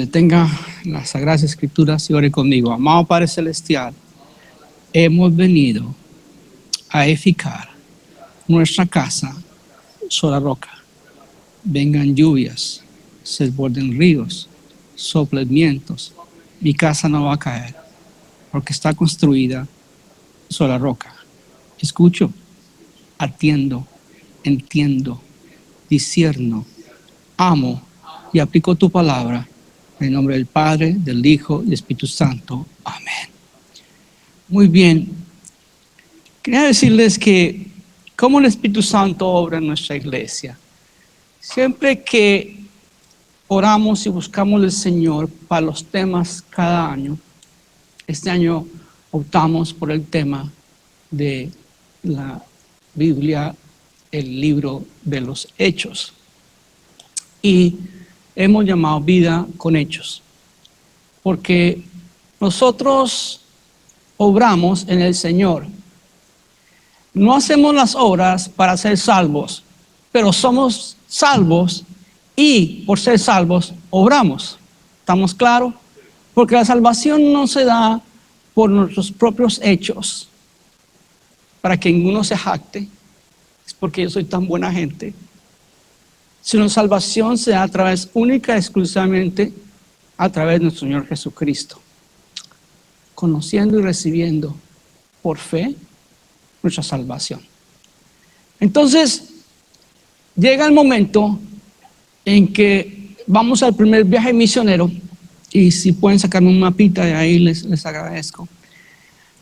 Tenga las Sagradas Escrituras y ore conmigo. Amado Padre Celestial, hemos venido a edificar nuestra casa sobre la roca. Vengan lluvias, se desborden ríos, soplen vientos. Mi casa no va a caer porque está construida sobre la roca. Escucho, atiendo, entiendo, discierno, amo y aplico tu palabra. En el nombre del Padre, del Hijo y del Espíritu Santo. Amén. Muy bien. Quería decirles que cómo el Espíritu Santo obra en nuestra iglesia. Siempre que oramos y buscamos al Señor para los temas cada año, este año optamos por el tema de la Biblia, el libro de los Hechos. Y hemos llamado vida con hechos, porque nosotros obramos en el Señor. No hacemos las obras para ser salvos, pero somos salvos y por ser salvos obramos. ¿Estamos claros? Porque la salvación no se da por nuestros propios hechos, para que ninguno se jacte, es porque yo soy tan buena gente. Sino salvación se da a través única y exclusivamente a través de nuestro Señor Jesucristo. Conociendo y recibiendo por fe nuestra salvación. Entonces, llega el momento en que vamos al primer viaje misionero, y si pueden sacarme un mapita de ahí, les agradezco.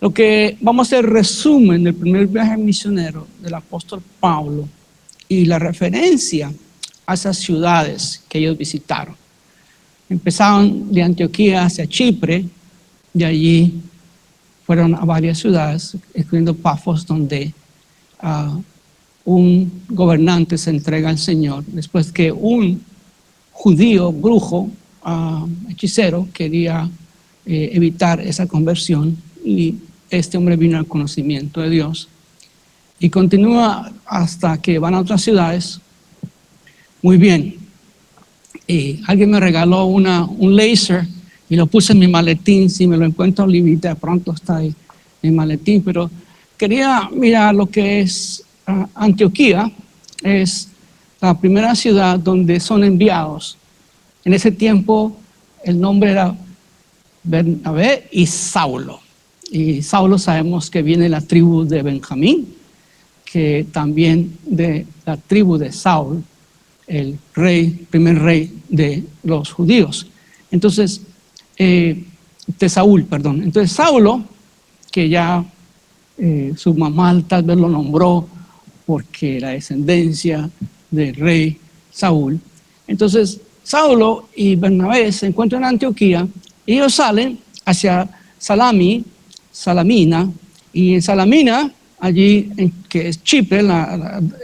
Lo que vamos a hacer resumen del primer viaje misionero del apóstol Pablo y la referencia a esas ciudades que ellos visitaron. Empezaron de Antioquía hacia Chipre, de allí fueron a varias ciudades, incluyendo Pafos, donde un gobernante se entrega al Señor, después que un judío, brujo, hechicero, quería evitar esa conversión, y este hombre vino al conocimiento de Dios. Y continúa hasta que van a otras ciudades. Muy bien, alguien me regaló un láser y lo puse en mi maletín. Si me lo encuentro, Olivita, de pronto está ahí en mi maletín. Pero quería mirar lo que es Antioquía. Es la primera ciudad donde son enviados. En ese tiempo el nombre era Bernabé y Saulo. Y Saulo sabemos que viene de la tribu de Benjamín, que también de la tribu de Saúl, el primer rey de los judíos. Entonces, de Saúl, perdón. Entonces, Saulo, que ya su mamá tal vez lo nombró porque la descendencia del rey Saúl. Entonces, Saulo y Bernabé se encuentran en Antioquía y ellos salen hacia Salamina, y en Salamina, allí que es Chipre,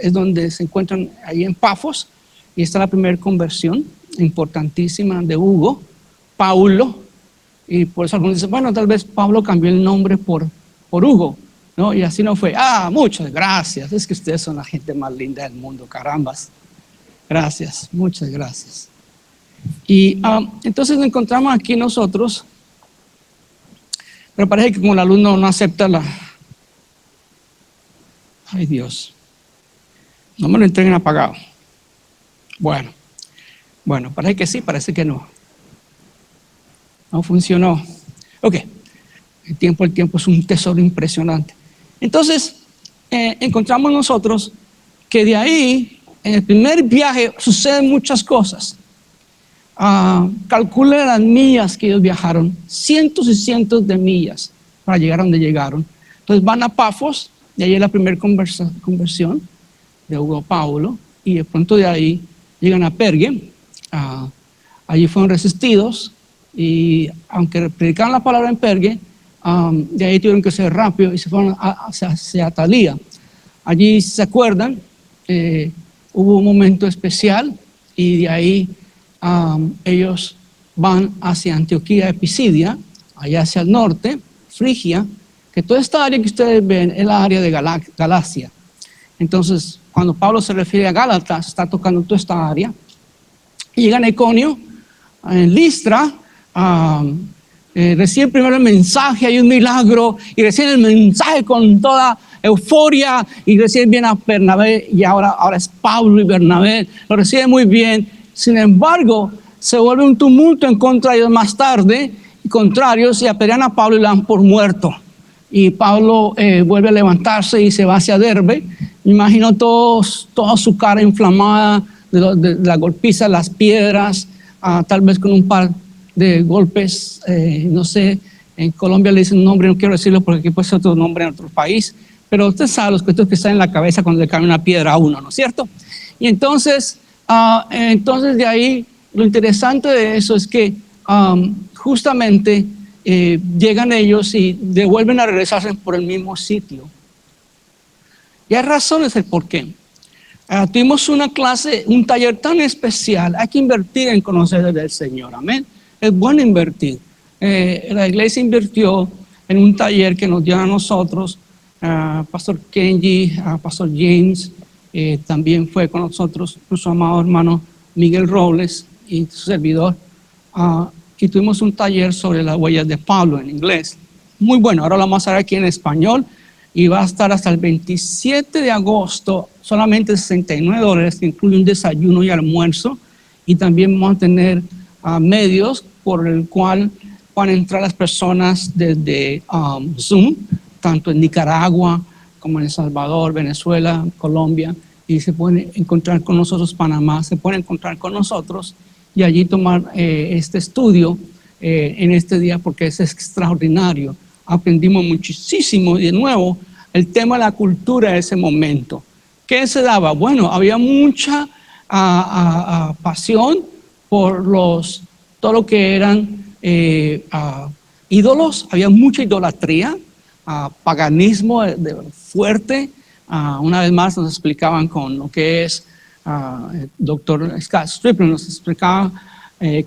es donde se encuentran allí en Pafos. Y está la primera conversión importantísima de Paulo, y por eso algunos dicen, bueno, tal vez Pablo cambió el nombre por Hugo, ¿no? Y así no fue. Muchas gracias, es que ustedes son la gente más linda del mundo, carambas. Gracias, muchas gracias. Y entonces nos encontramos aquí nosotros, pero parece que como el alumno no acepta Ay Dios, no me lo entreguen apagado. Bueno, parece que sí, parece que no. No funcionó. Ok, el tiempo es un tesoro impresionante. Entonces, encontramos nosotros que de ahí, en el primer viaje, suceden muchas cosas. Calculen las millas que ellos viajaron, cientos y cientos de millas para llegar a donde llegaron. Entonces van a Pafos, y ahí es la primera conversión de Paulo, y de pronto de ahí llegan a Pergue. Allí fueron resistidos, y aunque predicaban la palabra en Pergue, de ahí tuvieron que ser rápido y se fueron hacia Atalía. Allí, si se acuerdan, hubo un momento especial, y de ahí ellos van hacia Antioquía de Pisidia, allá hacia el norte, Frigia, que toda esta área que ustedes ven es la área de Galacia. Entonces, cuando Pablo se refiere a Gálatas, está tocando toda esta área. Y llegan a Iconio, en Listra, recibe primero el mensaje, hay un milagro, y recibe el mensaje con toda euforia, y recibe bien a Bernabé, y ahora es Pablo y Bernabé, lo recibe muy bien. Sin embargo, se vuelve un tumulto en contra de ellos más tarde, y contrarios, y apedrean a Pablo y le dan por muerto. Y Pablo vuelve a levantarse y se va hacia Derbe. Me imagino toda su cara inflamada de la golpiza, las piedras, tal vez con un par de golpes, no sé, en Colombia le dicen un nombre, no quiero decirlo porque aquí puede ser otro nombre en otro país, pero usted sabe los cuentos que están en la cabeza cuando le cae una piedra a uno, ¿no es cierto? Y entonces de ahí, lo interesante de eso es que justamente llegan ellos y devuelven a regresarse por el mismo sitio. Y hay razones del por qué. Tuvimos una clase, un taller tan especial. Hay que invertir en conocer del Señor, amén. Es bueno invertir. La iglesia invirtió en un taller que nos dio a nosotros. Pastor Kenji, Pastor James, también fue con nosotros nuestro amado hermano Miguel Robles y su servidor. Y tuvimos un taller sobre las huellas de Pablo en inglés. Muy bueno, ahora lo vamos a ver aquí en español. Y va a estar hasta el 27 de agosto, solamente $69, que incluye un desayuno y almuerzo. Y también vamos a tener medios por el cual van a entrar las personas desde Zoom, tanto en Nicaragua como en El Salvador, Venezuela, Colombia. Y se pueden encontrar con nosotros, Panamá, se pueden encontrar con nosotros y allí tomar este estudio en este día, porque es extraordinario. Aprendimos muchísimo y de nuevo el tema de la cultura de ese momento. ¿Qué se daba? Bueno, había mucha pasión por todo lo que eran ídolos, había mucha idolatría, paganismo fuerte. Una vez más nos explicaban con lo que es el doctor Scott Strickland, nos explicaba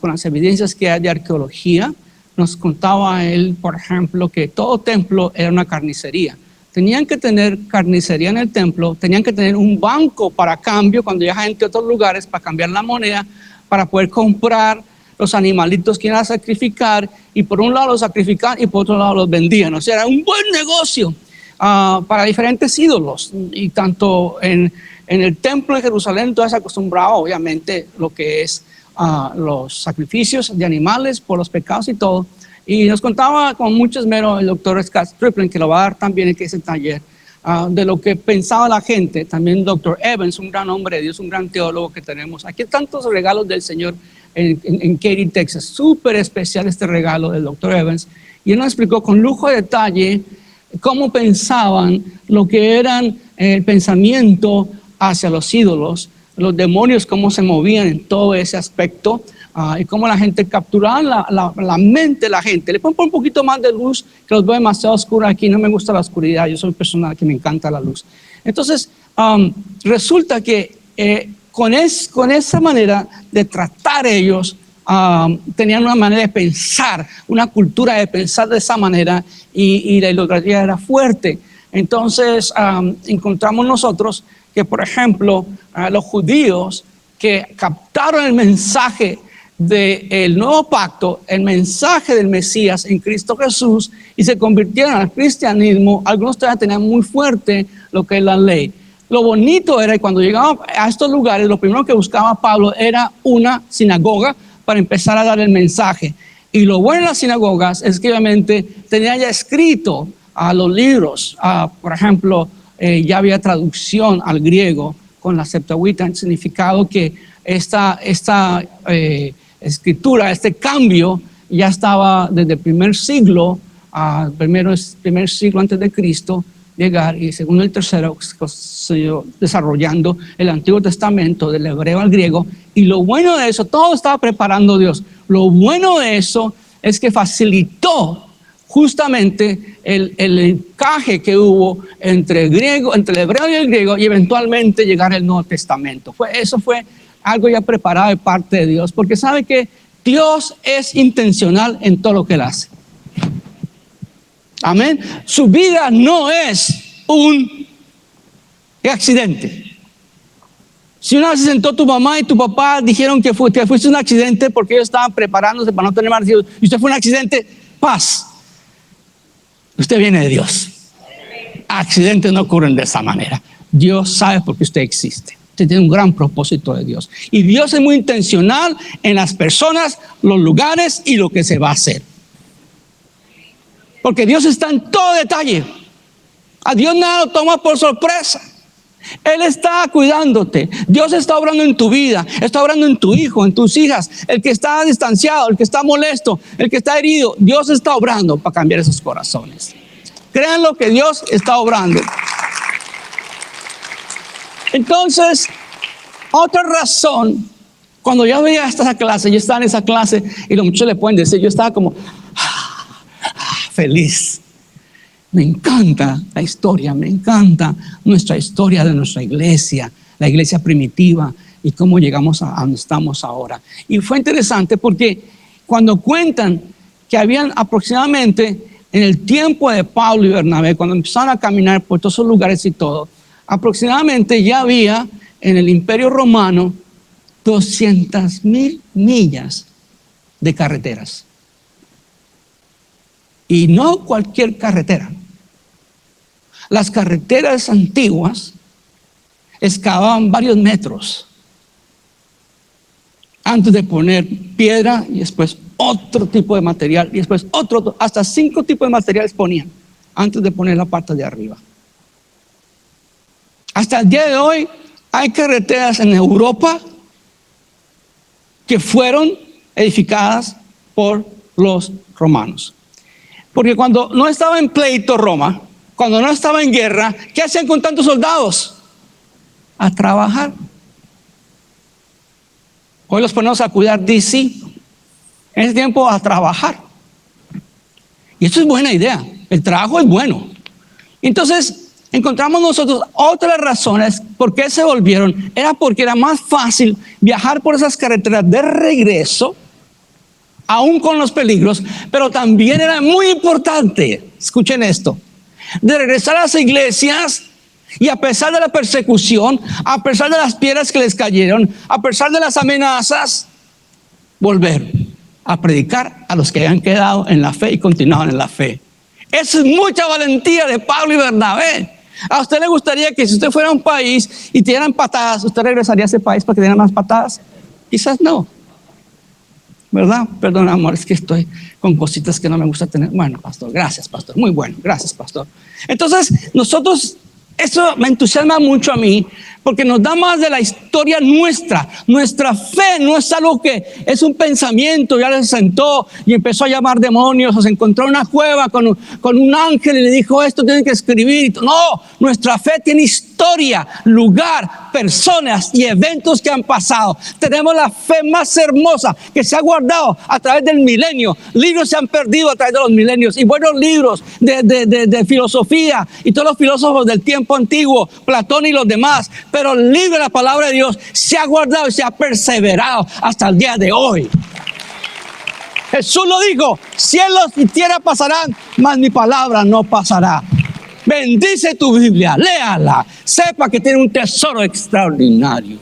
con las evidencias que hay de arqueología. Nos contaba él, por ejemplo, que todo templo era una carnicería. Tenían que tener carnicería en el templo, tenían que tener un banco para cambio cuando llega gente de otros lugares para cambiar la moneda, para poder comprar los animalitos que iban a sacrificar, y por un lado los sacrificaban y por otro lado los vendían. O sea, era un buen negocio para diferentes ídolos. Y tanto en el templo de Jerusalén todo se acostumbraba, obviamente, lo que es los sacrificios de animales por los pecados y todo. Y nos contaba con mucho esmero el doctor Scott Strickland, que lo va a dar también en ese taller, de lo que pensaba la gente. También el doctor Evans, un gran hombre de Dios, un gran teólogo que tenemos. Aquí hay tantos regalos del Señor en Katy, Texas. Súper especial este regalo del doctor Evans. Y él nos explicó con lujo de detalle cómo pensaban lo que eran el pensamiento hacia los ídolos, los demonios, cómo se movían en todo ese aspecto, y cómo la gente capturaba la mente de la gente. Le pongo un poquito más de luz, que los veo demasiado oscuro aquí. No me gusta la oscuridad, yo soy persona que me encanta la luz. Entonces, resulta que con esa manera de tratar ellos, tenían una manera de pensar, una cultura de pensar de esa manera, y la idolatría era fuerte. Entonces, encontramos nosotros que, por ejemplo, los judíos que captaron el mensaje del nuevo pacto, el mensaje del Mesías en Cristo Jesús, y se convirtieron al cristianismo, algunos todavía tenían muy fuerte lo que es la ley. Lo bonito era que cuando llegaban a estos lugares, lo primero que buscaba Pablo era una sinagoga para empezar a dar el mensaje. Y lo bueno de las sinagogas es que obviamente tenían ya escrito los libros. Por ejemplo, ya había traducción al griego con la Septuaginta, en significado que esta escritura, este cambio ya estaba desde el primer siglo, primer siglo antes de Cristo llegar, y segundo y el tercero desarrollando el Antiguo Testamento del hebreo al griego. Y lo bueno de eso, todo estaba preparando Dios. Lo bueno de eso es que facilitó justamente el encaje que hubo entre el hebreo y el griego, y eventualmente llegar al Nuevo Testamento. Eso fue algo ya preparado de parte de Dios, porque sabe que Dios es intencional en todo lo que Él hace. Amén. Su vida no es un accidente. Si una vez se sentó tu mamá y tu papá dijeron que fuiste un accidente porque ellos estaban preparándose para no tener más hijos y usted fue un accidente, paz. Usted viene de Dios. Accidentes no ocurren de esa manera. Dios sabe por qué usted existe. Usted tiene un gran propósito de Dios. Y Dios es muy intencional en las personas, los lugares y lo que se va a hacer. Porque Dios está en todo detalle. A Dios nada lo toma por sorpresa. Él está cuidándote. Dios está obrando en tu vida, está obrando en tu hijo, en tus hijas. El que está distanciado, el que está molesto, el que está herido, Dios está obrando para cambiar esos corazones. Créanlo que Dios está obrando. Entonces, otra razón, cuando yo veía esta clase, yo estaba en esa clase y los muchachos le pueden decir, yo estaba como feliz. Me encanta la historia, me encanta nuestra historia de nuestra iglesia, la iglesia primitiva y cómo llegamos a donde estamos ahora. Y fue interesante porque cuando cuentan que habían aproximadamente en el tiempo de Pablo y Bernabé, cuando empezaron a caminar por todos esos lugares y todo, aproximadamente ya había en el Imperio Romano 200,000 millas de carreteras. Y no cualquier carretera. Las carreteras antiguas excavaban varios metros antes de poner piedra y después otro tipo de material y después otro, hasta 5 tipos de materiales ponían antes de poner la parte de arriba. Hasta el día de hoy hay carreteras en Europa que fueron edificadas por los romanos. Porque cuando no estaba en pleito Roma, cuando no estaba en guerra, ¿qué hacían con tantos soldados? A trabajar. Hoy los ponemos a cuidar DC. En ese tiempo a trabajar. Y esto es buena idea. El trabajo es bueno. Entonces, encontramos nosotros otras razones por qué se volvieron. Era porque era más fácil viajar por esas carreteras de regreso, aún con los peligros, pero también era muy importante, escuchen esto, de regresar a las iglesias y a pesar de la persecución, a pesar de las piedras que les cayeron, a pesar de las amenazas, volver a predicar a los que habían quedado en la fe y continuaban en la fe. Eso es mucha valentía de Pablo y Bernabé. ¿A usted le gustaría que si usted fuera a un país y te dieran patadas, usted regresaría a ese país para que dieran más patadas? Quizás no. ¿Verdad? Perdón, amor, es que estoy con cositas que no me gusta tener. Bueno, pastor, gracias, pastor. Muy bueno, gracias, pastor. Entonces, nosotros, eso me entusiasma mucho a mí, porque nos da más de la historia nuestra. Nuestra fe no es algo que es un pensamiento, ya se sentó y empezó a llamar demonios, o se encontró en una cueva con un ángel y le dijo, esto tienen que escribir. No, nuestra fe tiene historia, lugar, personas y eventos que han pasado. Tenemos la fe más hermosa que se ha guardado a través del milenio. Libros se han perdido a través de los milenios y buenos libros de filosofía y todos los filósofos del tiempo antiguo, Platón y los demás. Pero el libro de la palabra de Dios se ha guardado y se ha perseverado hasta el día de hoy. Jesús lo dijo, cielos y tierra pasarán, mas mi palabra no pasará. Bendice tu Biblia, léala, sepa que tiene un tesoro extraordinario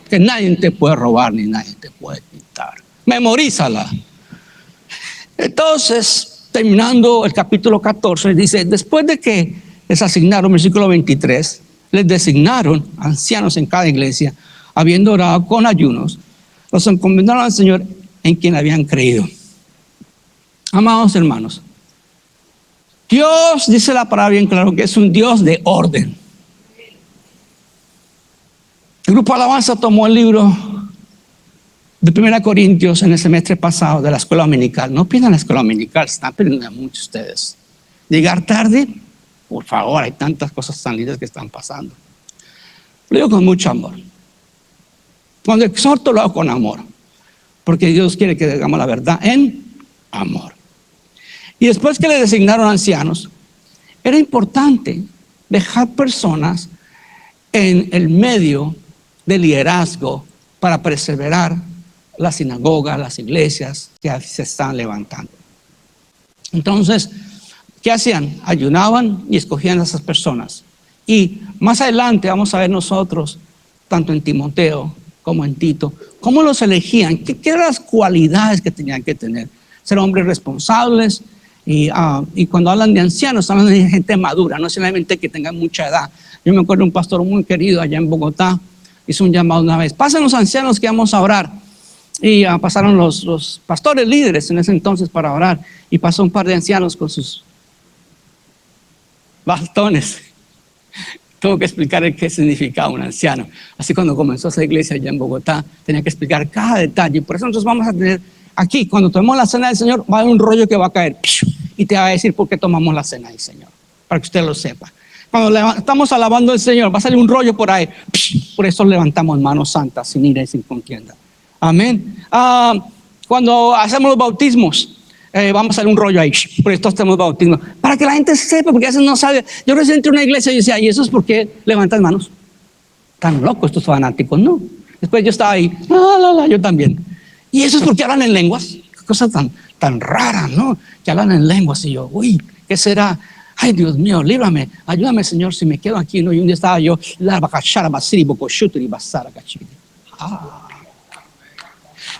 que nadie te puede robar ni nadie te puede quitar. Memorízala. Entonces, terminando el capítulo 14, dice, después de que les asignaron, versículo 23, les designaron ancianos en cada iglesia, habiendo orado con ayunos, los encomendaron al Señor en quien habían creído. Amados hermanos, Dios, dice la palabra bien claro, que es un Dios de orden. El grupo Alabanza tomó el libro de 1 Corintios en el semestre pasado de la escuela dominical. No pierdan la escuela dominical, están perdiendo mucho ustedes. Llegar tarde, por favor, hay tantas cosas tan lindas que están pasando. Lo digo con mucho amor. Cuando exhorto lo hago con amor, porque Dios quiere que digamos la verdad en amor. Y después que le designaron ancianos, era importante dejar personas en el medio del liderazgo para perseverar la sinagoga, las iglesias que se están levantando. Entonces, ¿qué hacían? Ayunaban y escogían a esas personas. Y más adelante vamos a ver nosotros tanto en Timoteo como en Tito. ¿Cómo los elegían? ¿Qué eran las cualidades que tenían que tener? Ser hombres responsables. Y cuando hablan de ancianos, hablan de gente madura, no solamente que tengan mucha edad. Yo me acuerdo de un pastor muy querido allá en Bogotá, hizo un llamado una vez: pasen los ancianos que vamos a orar. Y pasaron los pastores líderes en ese entonces para orar, y pasó un par de ancianos con sus bastones. Tuvo que explicar qué significaba un anciano. Así, cuando comenzó esa iglesia allá en Bogotá, tenía que explicar cada detalle. Por eso nosotros vamos a tener aquí, cuando tomemos la cena del Señor, va a haber un rollo que va a caer y te va a decir por qué tomamos la cena del Señor, para que usted lo sepa. Cuando estamos alabando al Señor, va a salir un rollo por ahí. Por eso levantamos manos santas, sin ira y sin contienda. Amén. Cuando hacemos los bautismos, vamos a hacer un rollo ahí. Por esto hacemos bautismo, para que la gente sepa, porque a veces no sabe. Yo recién entré a una iglesia y decía: ¿y eso es por qué levantan manos? Tan locos estos fanáticos, ¿no? Después yo estaba ahí, yo también. ¿Y eso es porque hablan en lenguas? Qué cosa tan rara, ¿no? Que hablan en lenguas. Y yo, uy, ¿qué será? Ay, Dios mío, líbrame, ayúdame, Señor, si me quedo aquí, ¿no? Y un día estaba yo,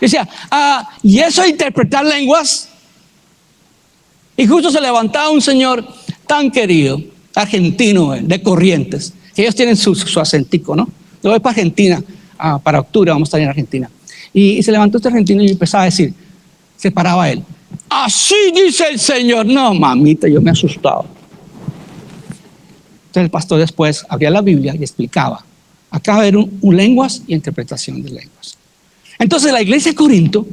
decía, ¿y eso de interpretar lenguas? Y justo se levantaba un señor tan querido, argentino, de Corrientes, que ellos tienen su acentico, ¿no? Yo voy para Argentina, para octubre vamos a estar en Argentina. Y se levantó este argentino y empezaba a decir, se paraba él: así dice el Señor. No, mamita, yo me asustaba. Entonces el pastor después abría la Biblia y explicaba. Acá va a haber un lenguas y interpretación de lenguas. Entonces la iglesia de Corinto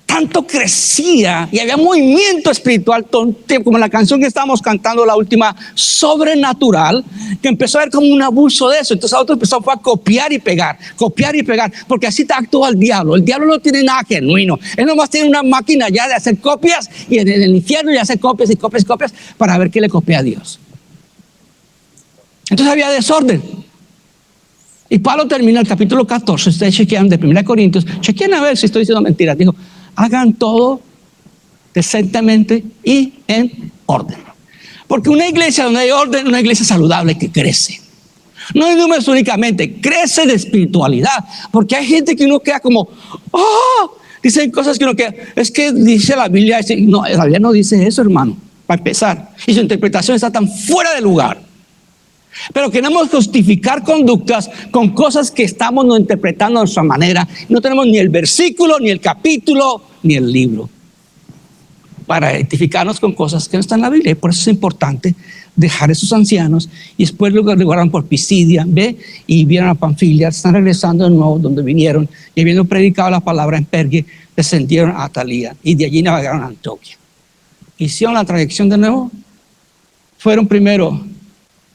tanto crecía y había movimiento espiritual, como la canción que estábamos cantando, la última, sobrenatural, que empezó a haber como un abuso de eso. Entonces otro empezó a copiar y pegar, porque así actúa el diablo. El diablo no tiene nada genuino, él nomás tiene una máquina ya de hacer copias, y en el infierno ya hace copias y copias y copias para ver qué le copia a Dios. Entonces había desorden. Y Pablo termina el capítulo 14, ustedes chequean de 1 Corintios, chequean a ver si estoy diciendo mentiras. Dijo: hagan todo decentemente y en orden. Porque una iglesia donde hay orden, una iglesia saludable que crece. No hay números únicamente, crece de espiritualidad. Porque hay gente que uno queda como, dicen cosas que uno queda, es que dice la Biblia. No, la Biblia no dice eso, hermano, para empezar. Y su interpretación está tan fuera de lugar. Pero queremos justificar conductas con cosas que estamos no interpretando a nuestra manera. No tenemos ni el versículo, ni el capítulo, ni el libro para identificarnos con cosas que no están en la Biblia. Y por eso es importante dejar a esos ancianos. Y después luego guardaron por Pisidia, y vieron a Panfilia. Están regresando de nuevo donde vinieron, y habiendo predicado la palabra en Pergue, descendieron a Atalía y de allí navegaron a Antioquia. Hicieron la trayección de nuevo. Fueron primero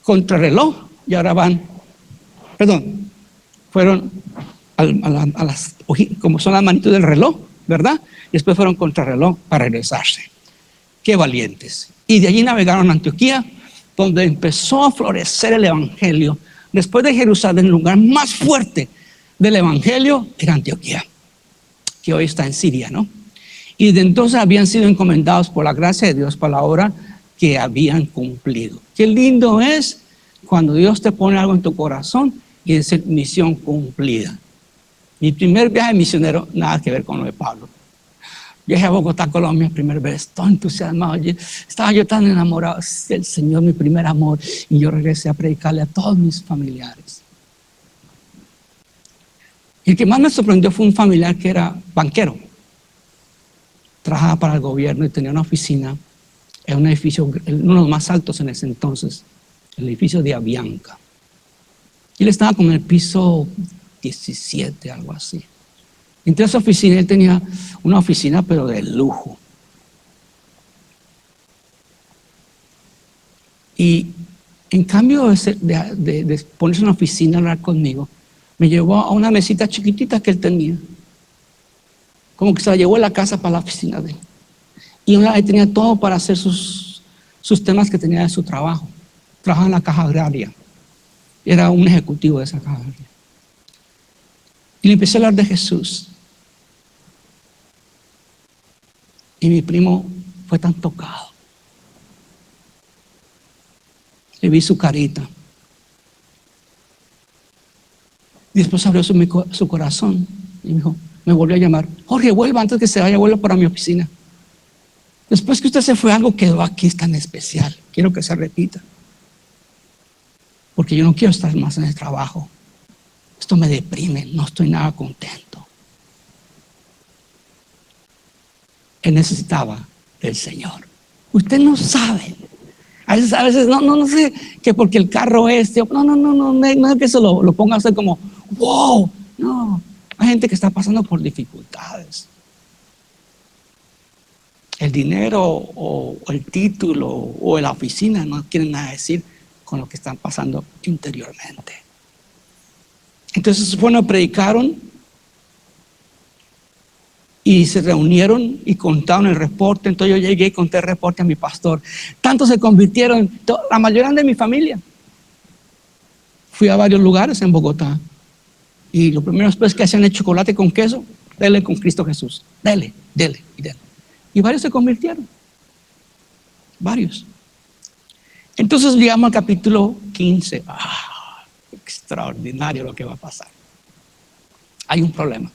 contrarreloj y ahora fueron a las, como son las manitos del reloj, ¿verdad? Y después fueron contrarreloj para regresarse. Qué valientes. Y de allí navegaron a Antioquía, donde empezó a florecer el evangelio. Después de Jerusalén, el lugar más fuerte del evangelio era Antioquía, que hoy está en Siria, ¿no? Y desde entonces habían sido encomendados por la gracia de Dios para la obra que habían cumplido. Qué lindo es cuando Dios te pone algo en tu corazón y es misión cumplida. Mi primer viaje misionero, nada que ver con lo de Pablo. Viajé a Bogotá, Colombia, primera vez, todo entusiasmado. Estaba yo tan enamorado del Señor, mi primer amor, y yo regresé a predicarle a todos mis familiares. Y el que más me sorprendió fue un familiar que era banquero. Trabajaba para el gobierno y tenía una oficina en un edificio, uno de los más altos en ese entonces, el edificio de Avianca. Y él estaba con el piso 17, algo así. Entré a su oficina, él tenía una oficina pero de lujo. Y en cambio de ponerse en una oficina a hablar conmigo, me llevó a una mesita chiquitita que él tenía. Como que se la llevó a la casa para la oficina de él. Y ahí tenía todo para hacer sus temas que tenía de su trabajo. Trabajaba en la caja agraria. Era un ejecutivo de esa caja agraria. Y le empecé a hablar de Jesús. Y mi primo fue tan tocado. Le vi su carita. Y después abrió su corazón y me dijo, me volvió a llamar, Jorge, vuelva antes que se vaya, vuelva para mi oficina. Después que usted se fue, algo quedó aquí tan especial. Quiero que se repita. Porque yo no quiero estar más en el trabajo. Esto me deprime, no estoy nada contento. Él necesitaba del Señor. Usted no sabe. A veces no sé, que porque el carro no es que eso lo ponga a hacer como, wow, no. Hay gente que está pasando por dificultades. El dinero o el título o la oficina no quieren nada decir con lo que están pasando interiormente. Entonces, bueno, predicaron y se reunieron y contaron el reporte. Entonces yo llegué y conté el reporte a mi pastor. Tanto se convirtieron, la mayoría de mi familia. Fui a varios lugares en Bogotá. Y lo primero después que hacían el chocolate con queso, dele con Cristo Jesús. Dele. Y varios se convirtieron. Varios. Entonces llegamos al capítulo 15. Extraordinario lo que va a pasar. Hay un problema.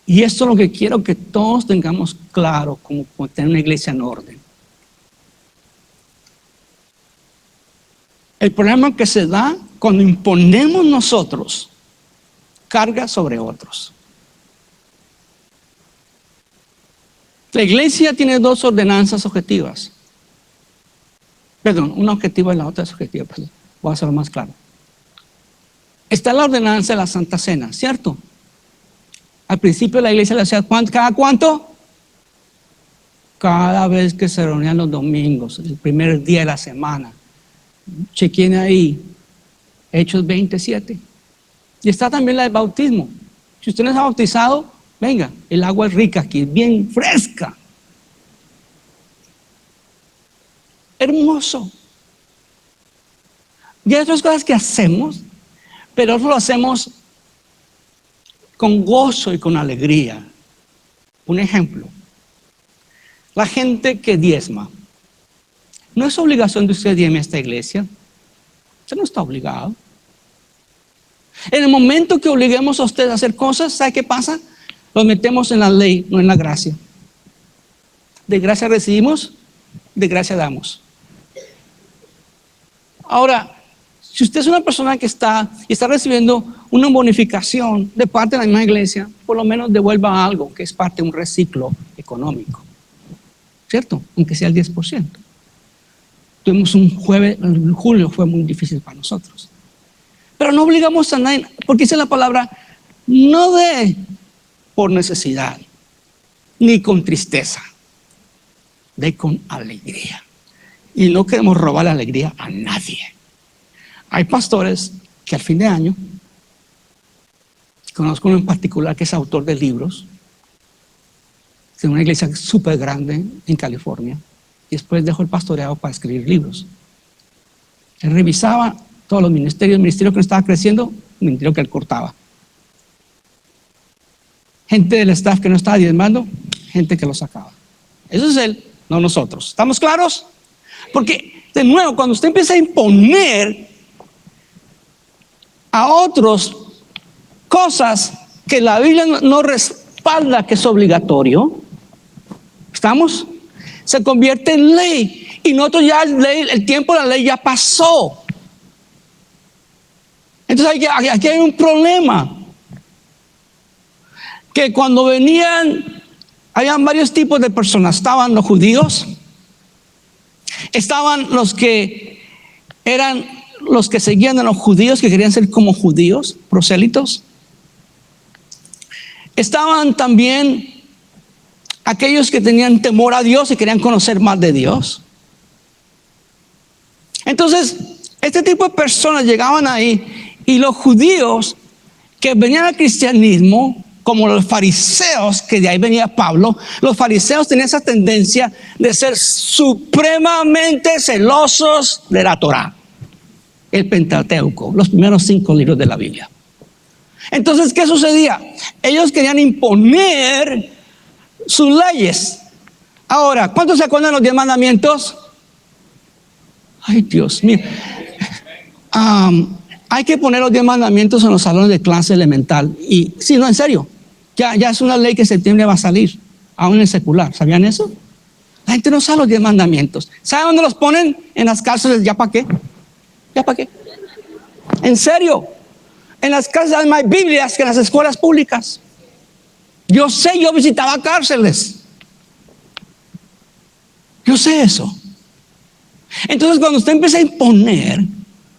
Y esto es lo que quiero que todos tengamos claro, como tener una iglesia en orden. El problema que se da cuando imponemos nosotros carga sobre otros. La iglesia tiene dos ordenanzas objetivas. Perdón, una objetiva y la otra es objetiva. Voy a hacerlo más claro. Está la ordenanza de la Santa Cena, ¿cierto? Al principio la iglesia le hacía ¿cada cuánto? Cada vez que se reunían los domingos, el primer día de la semana. Chequen ahí, Hechos 27. Y está también la del bautismo. Si usted no está bautizado, venga, el agua es rica aquí, bien fresca. Hermoso. Y hay otras cosas que hacemos, pero nosotros lo hacemos con gozo y con alegría. Un ejemplo, la gente que diezma. No es obligación de usted diezme a esta iglesia. Usted no está obligado. En el momento que obliguemos a usted a hacer cosas, ¿sabe qué pasa? Los metemos en la ley, no en la gracia. De gracia recibimos, de gracia damos. Ahora, si usted es una persona que está recibiendo una bonificación de parte de la misma iglesia, por lo menos devuelva algo que es parte de un reciclo económico. ¿Cierto? Aunque sea el 10%. Tuvimos un jueves, en julio fue muy difícil para nosotros. Pero no obligamos a nadie, porque dice la palabra, no dé por necesidad, ni con tristeza, dé con alegría. Y no queremos robar la alegría a nadie. Hay pastores que al fin de año, conozco uno en particular que es autor de libros, de una iglesia súper grande en California, y después dejó el pastoreado para escribir libros. Él revisaba todos los ministerios, el ministerio que no estaba creciendo, el ministerio que él cortaba. Gente del staff que no estaba diezmando, gente que lo sacaba. Eso es él, no nosotros. ¿Estamos claros? Porque, de nuevo, cuando usted empieza a imponer a otros cosas que la Biblia no respalda que es obligatorio, ¿estamos? Se convierte en ley. Y nosotros ya el tiempo de la ley ya pasó. Entonces aquí hay un problema. Que cuando venían, habían varios tipos de personas. Estaban los judíos, estaban los que eran los que seguían a los judíos, que querían ser como judíos, prosélitos. Estaban también aquellos que tenían temor a Dios y querían conocer más de Dios. Entonces, este tipo de personas llegaban ahí, y los judíos que venían al cristianismo, como los fariseos, que de ahí venía Pablo, los fariseos tenían esa tendencia de ser supremamente celosos de la Torá, el Pentateuco, los primeros 5 libros de la Biblia. Entonces, ¿qué sucedía? Ellos querían imponer sus leyes. Ahora, ¿cuántos se acuerdan de los 10 mandamientos? Ay, Dios mío. Hay que poner los 10 mandamientos en los salones de clase elemental. Y sí, no, en serio. Ya es una ley que en septiembre va a salir, aún en el secular. ¿Sabían eso? La gente no sabe los 10 mandamientos. ¿Saben dónde los ponen? En las cárceles. ¿Ya para qué? ¿Ya para qué? En serio. En las cárceles hay más Biblias que en las escuelas públicas. Yo sé, yo visitaba cárceles. Yo sé eso. Entonces, cuando usted empieza a imponer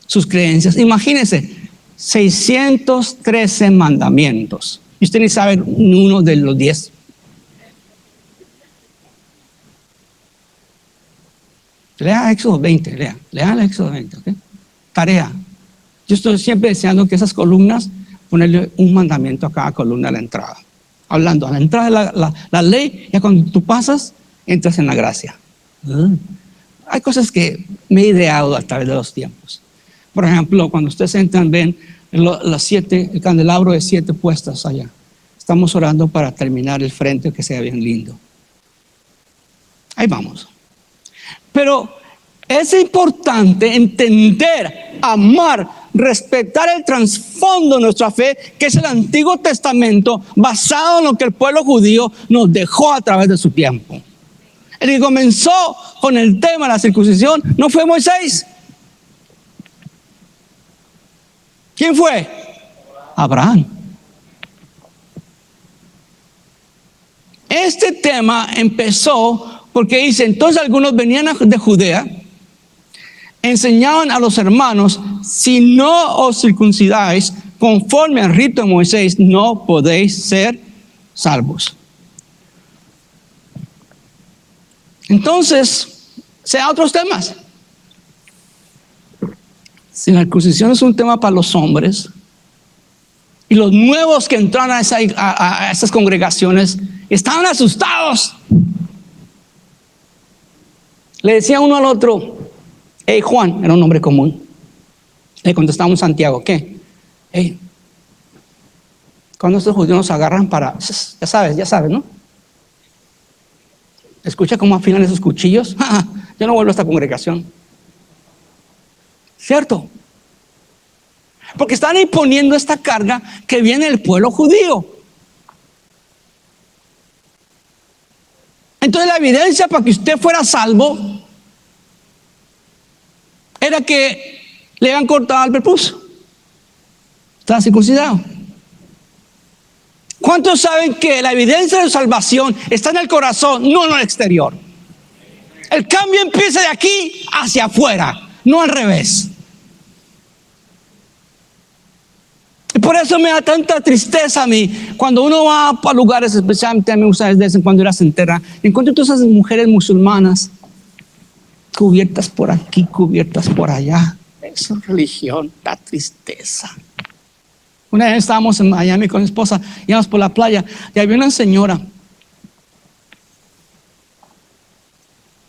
sus creencias, imagínense, 613 mandamientos. Y usted ni sabe uno de los 10. Lea Éxodo 20, lea Éxodo 20, ¿ok? Tarea. Yo estoy siempre deseando que esas columnas, ponerle un mandamiento a cada columna a la entrada. Hablando, a la entrada de la ley, ya cuando tú pasas, entras en la gracia. Hay cosas que me he ideado a través de los tiempos. Por ejemplo, cuando ustedes entran, ven el candelabro de 7 puestas allá. Estamos orando para terminar el frente, que sea bien lindo. Ahí vamos. Pero es importante entender, amar, respetar el trasfondo de nuestra fe, que es el Antiguo Testamento, basado en lo que el pueblo judío nos dejó a través de su tiempo. El que comenzó con el tema de la circuncisión no fue Moisés. ¿Quién fue? Abraham. Este tema empezó porque dice, entonces algunos venían de Judea, enseñaban a los hermanos, si no os circuncidáis conforme al rito de Moisés, no podéis ser salvos. Entonces, sean otros temas. Si la circuncisión es un tema para los hombres, y los nuevos que entraron a esas congregaciones estaban asustados. Le decía uno al otro, hey Juan, era un nombre común. Le contestamos Santiago, ¿qué? Hey, cuando estos judíos nos agarran para, ya sabes, ¿no? Escucha cómo afilan esos cuchillos. Yo no vuelvo a esta congregación. ¿Cierto? Porque están imponiendo esta carga que viene del pueblo judío. Entonces la evidencia para que usted fuera salvo era que le habían cortado el prepucio. Estaba circuncidado. ¿Cuántos saben que la evidencia de salvación está en el corazón, no en el exterior? El cambio empieza de aquí hacia afuera, no al revés. Y por eso me da tanta tristeza a mí cuando uno va a lugares, especialmente a mí me gusta de vez en cuando ir a Centerra, encuentro todas esas mujeres musulmanas cubiertas por aquí, cubiertas por allá. Eso es religión, da tristeza. Una vez estábamos en Miami con mi esposa, íbamos por la playa y había una señora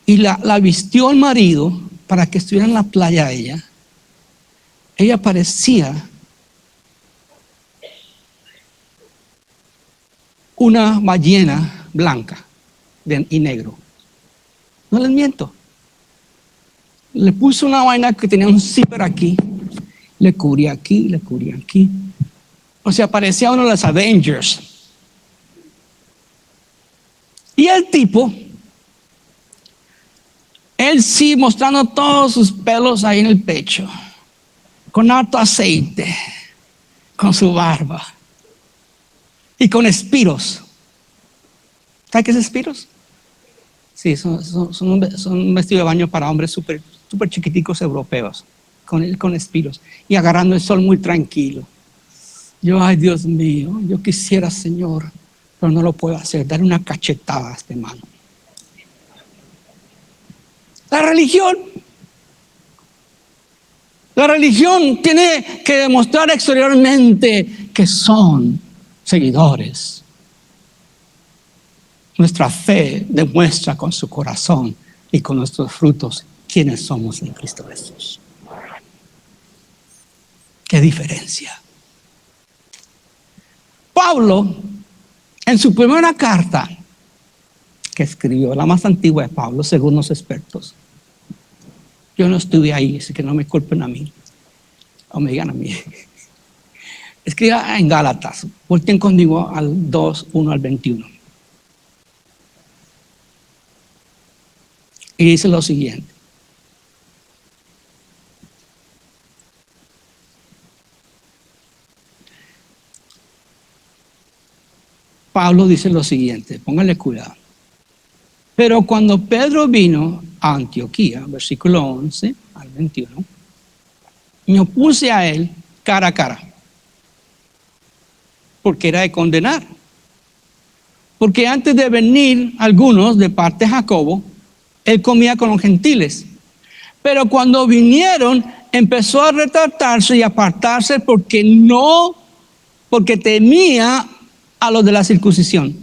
y la vistió el marido para que estuviera en la playa ella. Ella parecía una ballena blanca y negro. No les miento. Le puso una vaina que tenía un zipper aquí, le cubría aquí, le cubría aquí. O sea, parecía uno de los Avengers. Y el tipo, él sí mostrando todos sus pelos ahí en el pecho, con harto aceite, con su barba y con espiros. ¿Sabe qué es espiros? Sí, son un vestido de baño para hombres súper chiquiticos europeos, con espiros y agarrando el sol muy tranquilo. Yo, ay Dios mío, yo quisiera, Señor, pero no lo puedo hacer, darle una cachetada a este mano. La religión tiene que demostrar exteriormente que son seguidores. Nuestra fe demuestra con su corazón y con nuestros frutos quiénes somos en Cristo Jesús. ¿Qué diferencia? Pablo, en su primera carta que escribió, la más antigua de Pablo, según los expertos, yo no estuve ahí, así que no me culpen a mí. o me digan a mí. Escriba en Gálatas, volteen conmigo al 2, 1 al 21. Y dice lo siguiente. Pablo dice lo siguiente, póngale cuidado. Pero cuando Pedro vino a Antioquía, versículo 11 al 21, me opuse a él cara a cara, porque era de condenar. Porque antes de venir algunos de parte de Jacobo, él comía con los gentiles. Pero cuando vinieron, empezó a retratarse y apartarse porque temía a los de la circuncisión.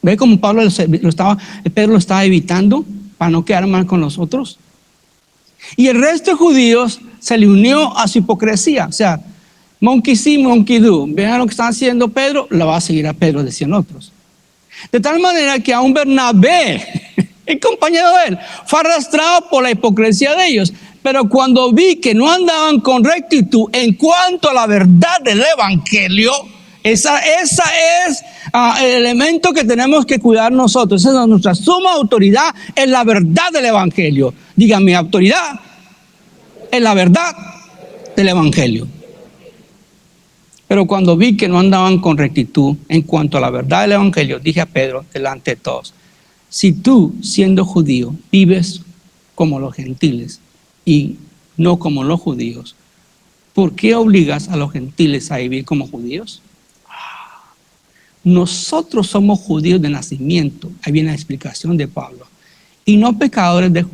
¿Ve cómo Pedro lo estaba evitando para no quedar mal con los otros? Y el resto de judíos se le unió a su hipocresía. O sea, monkey see, monkey do. Vean lo que está haciendo Pedro, lo va a seguir a Pedro, decían otros. De tal manera que aún Bernabé, el compañero de él, fue arrastrado por la hipocresía de ellos. Pero cuando vi que no andaban con rectitud en cuanto a la verdad del evangelio, esa es el elemento que tenemos que cuidar nosotros. Esa es nuestra suma autoridad en la verdad del evangelio. Diga, mi autoridad en la verdad del evangelio. Pero cuando vi que no andaban con rectitud en cuanto a la verdad del evangelio, dije a Pedro delante de todos: si tú, siendo judío, vives como los gentiles y no como los judíos, ¿por qué obligas a los gentiles a vivir como judíos? Nosotros somos judíos de nacimiento. Ahí viene la explicación de Pablo. Y no pecadores de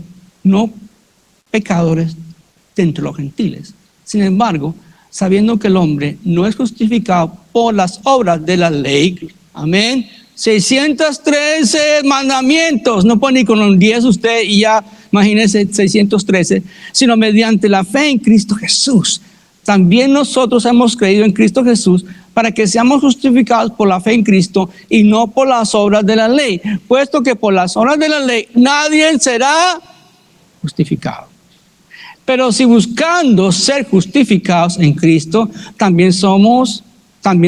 entre los gentiles. Sin embargo, sabiendo que el hombre no es justificado por las obras de la ley. Amén. 613 mandamientos. No pone ni con los 10 usted y ya imagínese 613. Sino mediante la fe en Cristo Jesús. También nosotros hemos creído en Cristo Jesús para que seamos justificados por la fe en Cristo y no por las obras de la ley. Puesto que por las obras de la ley nadie será justificado. Pero si buscando ser justificados en Cristo, también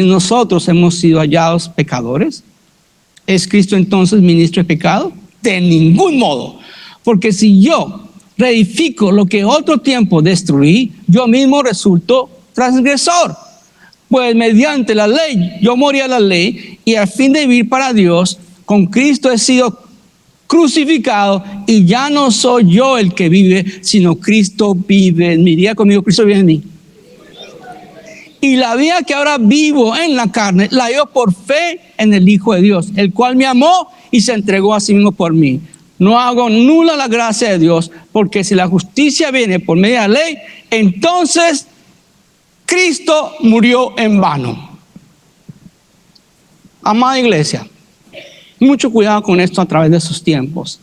nosotros hemos sido hallados pecadores. ¿Es Cristo entonces ministro de pecado? De ningún modo. Porque si yo reedifico lo que otro tiempo destruí, yo mismo resulto transgresor. Pues mediante la ley, yo morí a la ley y al fin de vivir para Dios, con Cristo he sido crucificado y ya no soy yo el que vive, sino Cristo vive en mí. Diga conmigo, Cristo vive en mí. Y la vida que ahora vivo en la carne, la vivo por fe en el Hijo de Dios, el cual me amó y se entregó a sí mismo por mí. No hago nula la gracia de Dios, porque si la justicia viene por medio de la ley, entonces Cristo murió en vano. Amada iglesia, mucho cuidado con esto a través de esos tiempos.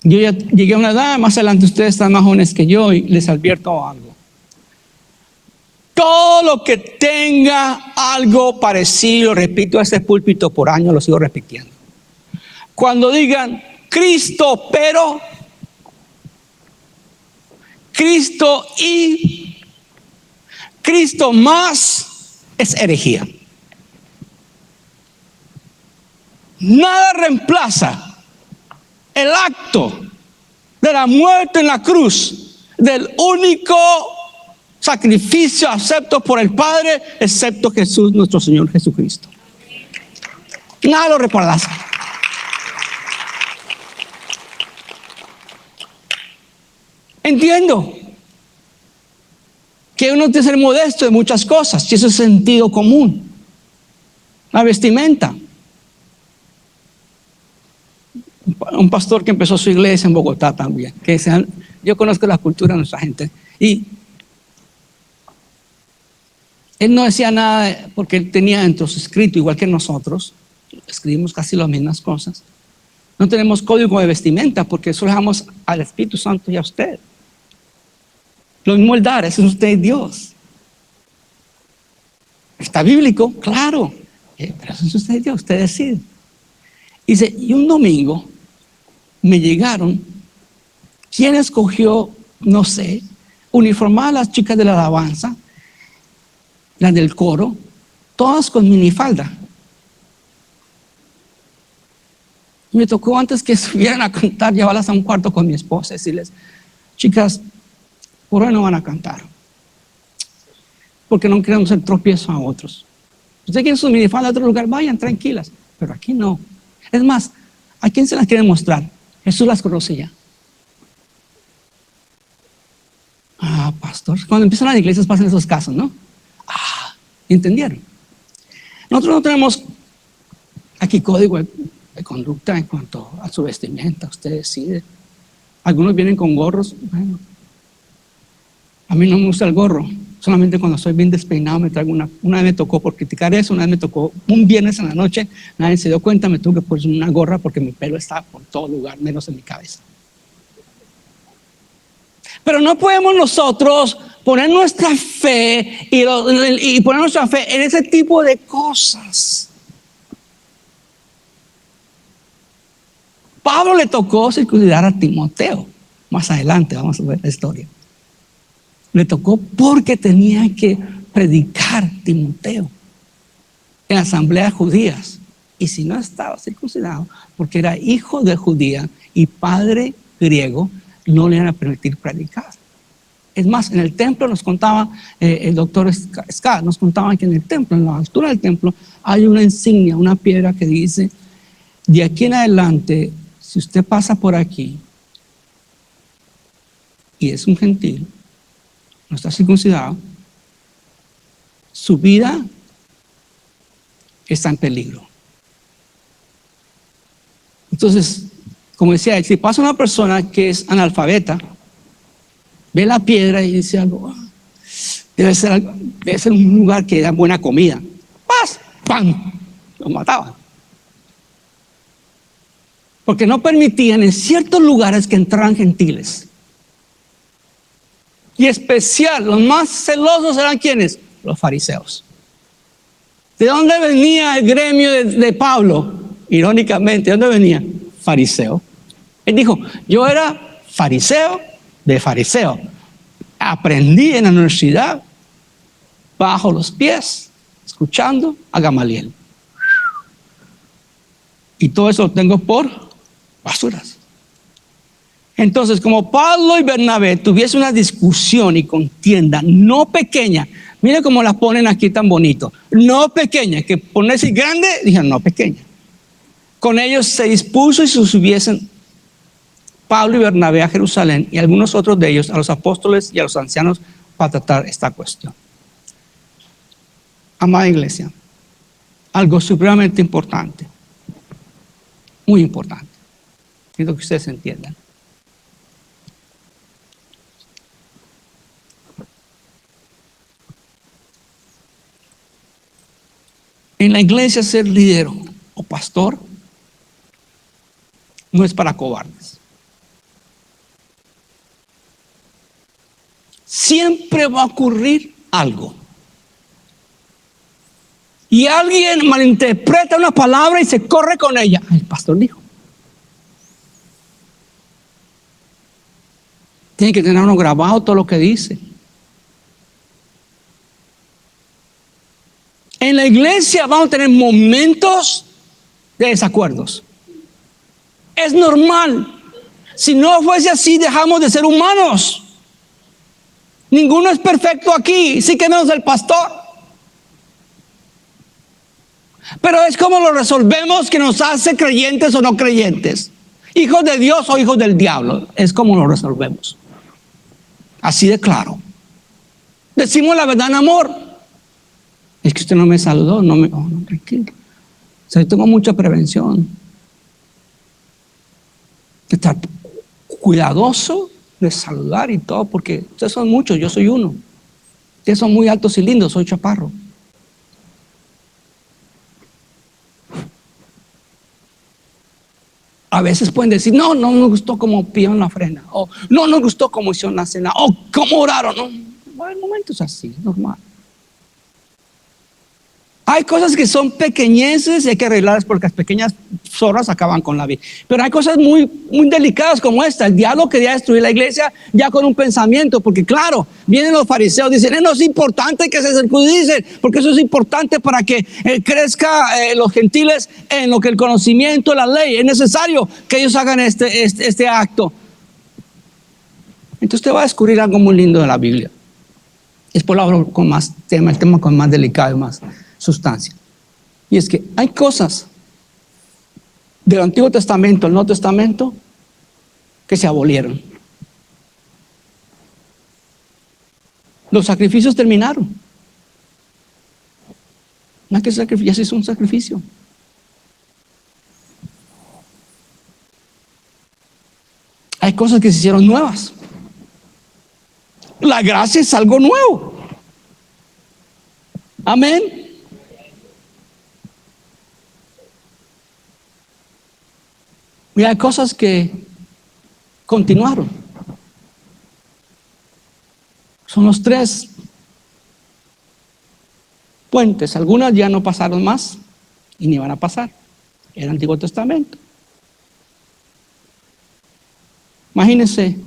Yo ya llegué a una edad, más adelante ustedes están más jóvenes que yo y les advierto algo. Todo lo que tenga algo parecido, repito a este púlpito por años, lo sigo repitiendo. Cuando digan Cristo pero, Cristo y, Cristo más, es herejía. Nada reemplaza el acto de la muerte en la cruz del único sacrificio acepto por el Padre, excepto Jesús, nuestro Señor Jesucristo. Nada lo reemplaza. Entiendo que uno tiene que ser modesto de muchas cosas, y eso es sentido común. La vestimenta. Un pastor que empezó su iglesia en Bogotá también, yo conozco la cultura de nuestra gente, y él no decía nada porque él tenía dentro su escrito, igual que nosotros, escribimos casi las mismas cosas. No tenemos código de vestimenta porque eso lo dejamos al Espíritu Santo y a usted. Lo mismo el dar, eso es usted y Dios. Está bíblico, claro, pero eso es usted y Dios, usted decide. Dice, y un domingo me llegaron ¿Quién escogió, no sé, uniformar a las chicas de la alabanza, las del coro, todas con minifalda? Me tocó antes que subieran a cantar, llevarlas a un cuarto con mi esposa y decirles, chicas, por hoy no van a cantar, porque no queremos ser tropiezo a otros. Ustedes quieren su minifalda a otro lugar, vayan tranquilas, pero aquí no. Es más, ¿a quién se las quiere mostrar? Jesús las conocía. Ah, pastor, cuando empiezan las iglesias pasan esos casos, ¿no? Ah, ¿entendieron? Nosotros no tenemos aquí código de conducta en cuanto a su vestimenta, usted decide. Algunos vienen con gorros, bueno, a mí no me gusta el gorro, solamente cuando estoy bien despeinado me traigo una vez me tocó por criticar eso, una vez me tocó un viernes en la noche, nadie se dio cuenta, me tuve que poner una gorra porque mi pelo está por todo lugar, menos en mi cabeza. Pero no podemos nosotros poner nuestra fe y poner nuestra fe en ese tipo de cosas. Pablo le tocó circuncidar a Timoteo. Más adelante vamos a ver la historia. Le tocó porque tenía que predicar Timoteo en asambleas judías. Y si no estaba circuncidado, porque era hijo de judía y padre griego, no le iban a permitir predicar. Es más, en el templo nos contaba, el doctor Scott nos contaba que en el templo, en la altura del templo, hay una insignia, una piedra que dice, de aquí en adelante, si usted pasa por aquí y es un gentil, no está circuncidado, su vida está en peligro. Entonces, como decía, si pasa una persona que es analfabeta, ve la piedra y dice algo, debe ser un lugar que da buena comida. ¡Paz! ¡Pam! Lo mataban. Porque no permitían en ciertos lugares que entraran gentiles. Y especial, los más celosos eran ¿quiénes? Los fariseos. ¿De dónde venía el gremio de Pablo? Irónicamente, ¿de dónde venía? Fariseo. Él dijo, yo era fariseo de fariseo. Aprendí en la universidad, bajo los pies, escuchando a Gamaliel. Y todo eso lo tengo por basuras. Entonces, como Pablo y Bernabé tuviesen una discusión y contienda no pequeña, mire cómo la ponen aquí tan bonito, no pequeña, que ponerse grande, dijeron no pequeña. Con ellos se dispuso y se subiesen Pablo y Bernabé a Jerusalén y algunos otros de ellos a los apóstoles y a los ancianos para tratar esta cuestión. Amada iglesia, algo supremamente importante, muy importante, quiero que ustedes entiendan. En la iglesia ser líder o pastor no es para cobardes. Siempre va a ocurrir algo. Y alguien malinterpreta una palabra y se corre con ella. El pastor dijo. Tiene que tener uno grabado todo lo que dice. En la iglesia vamos a tener momentos de desacuerdos. Es normal. Si no fuese así, dejamos de ser humanos. Ninguno es perfecto aquí, sí que menos el pastor. Pero es como lo resolvemos que nos hace creyentes o no creyentes. Hijos de Dios o hijos del diablo. Es como lo resolvemos. Así de claro. Decimos la verdad en amor. Es que usted no me saludó, no, tranquilo. O sea, yo tengo mucha prevención. De estar cuidadoso de saludar y todo, porque ustedes son muchos, yo soy uno. Ustedes son muy altos y lindos, soy chaparro. A veces pueden decir, no me gustó cómo pidieron la ofrenda, o no nos gustó cómo hicieron la cena, o cómo oraron. No, hay momentos así, normal. Hay cosas que son pequeñeces y hay que arreglarlas porque las pequeñas zorras acaban con la vida. Pero hay cosas muy, muy delicadas como esta. El diablo quería destruir la iglesia ya con un pensamiento, porque claro, vienen los fariseos, dicen, no es importante que se circunciden, porque eso es importante para que crezca los gentiles en lo que el conocimiento, la ley. Es necesario que ellos hagan este acto. Entonces usted va a descubrir algo muy lindo de la Biblia. Después lo hablo con más tema, el tema con más delicado y más sustancia. Y es que hay cosas del Antiguo Testamento al Nuevo Testamento que se abolieron. Los sacrificios terminaron. No hay que sacrificar, ya se hizo un sacrificio. Hay cosas que se hicieron nuevas. La gracia es algo nuevo. Amén. Y hay cosas que continuaron. Son los 3 puentes. Algunas ya no pasaron más y ni van a pasar. El Antiguo Testamento. Imagínense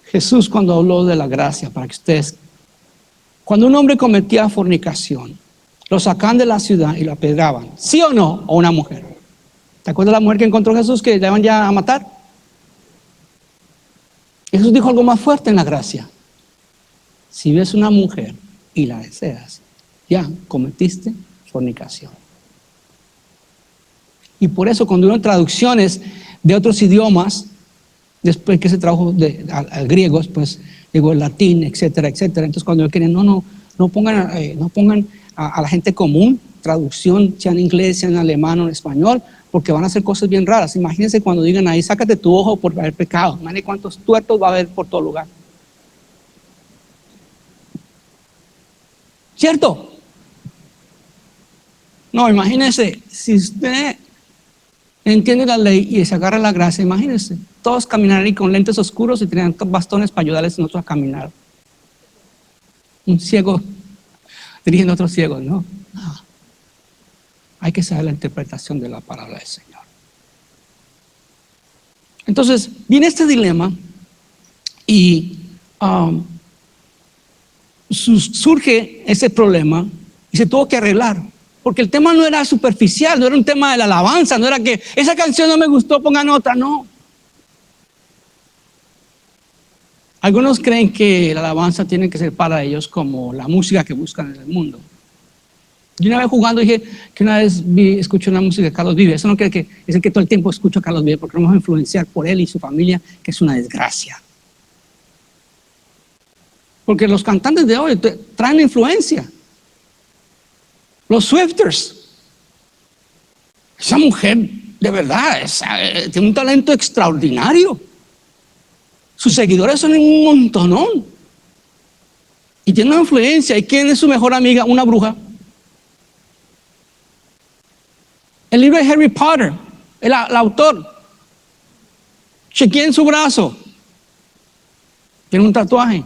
Jesús cuando habló de la gracia, para que ustedes, cuando un hombre cometía fornicación, lo sacaban de la ciudad y lo apedreaban, ¿sí o no? O una mujer. ¿Te acuerdas de la mujer que encontró Jesús que le iban ya a matar? Jesús dijo algo más fuerte en la gracia. Si ves una mujer y la deseas, ya cometiste fornicación. Y por eso cuando uno traducciones de otros idiomas, después que se tradujo al griego, después llegó el latín, etcétera, etcétera. Entonces cuando quieren, no pongan a la gente común, traducción, sea en inglés, sea en alemán o en español, porque van a hacer cosas bien raras. Imagínense cuando digan ahí, sácate tu ojo por haber pecado. Imagínense cuántos tuertos va a haber por todo lugar. ¿Cierto? No, imagínense, si usted entiende la ley y se agarra la gracia, imagínense, todos caminarían con lentes oscuros y tenían bastones para ayudarles a nosotros a caminar. Un ciego dirigiendo a otros ciegos, ¿no? No. Hay que saber la interpretación de la palabra del Señor. Entonces, viene este dilema y surge ese problema y se tuvo que arreglar. Porque el tema no era superficial, no era un tema de la alabanza, no era que esa canción no me gustó, pongan otra, no. Algunos creen que la alabanza tiene que ser para ellos como la música que buscan en el mundo. Yo una vez jugando dije que una vez escuché una música de Carlos Vives. Eso no quiere que es el que todo el tiempo escucho a Carlos Vives, porque nos vamos a influenciar por él y su familia, que es una desgracia. Porque los cantantes de hoy traen influencia. Los Swifters. Esa mujer, de verdad, tiene un talento extraordinario. Sus seguidores son un montonón. Y tiene una influencia. ¿Y quién es su mejor amiga? Una bruja. El libro de Harry Potter, el autor, chequeen su brazo. Tiene un tatuaje.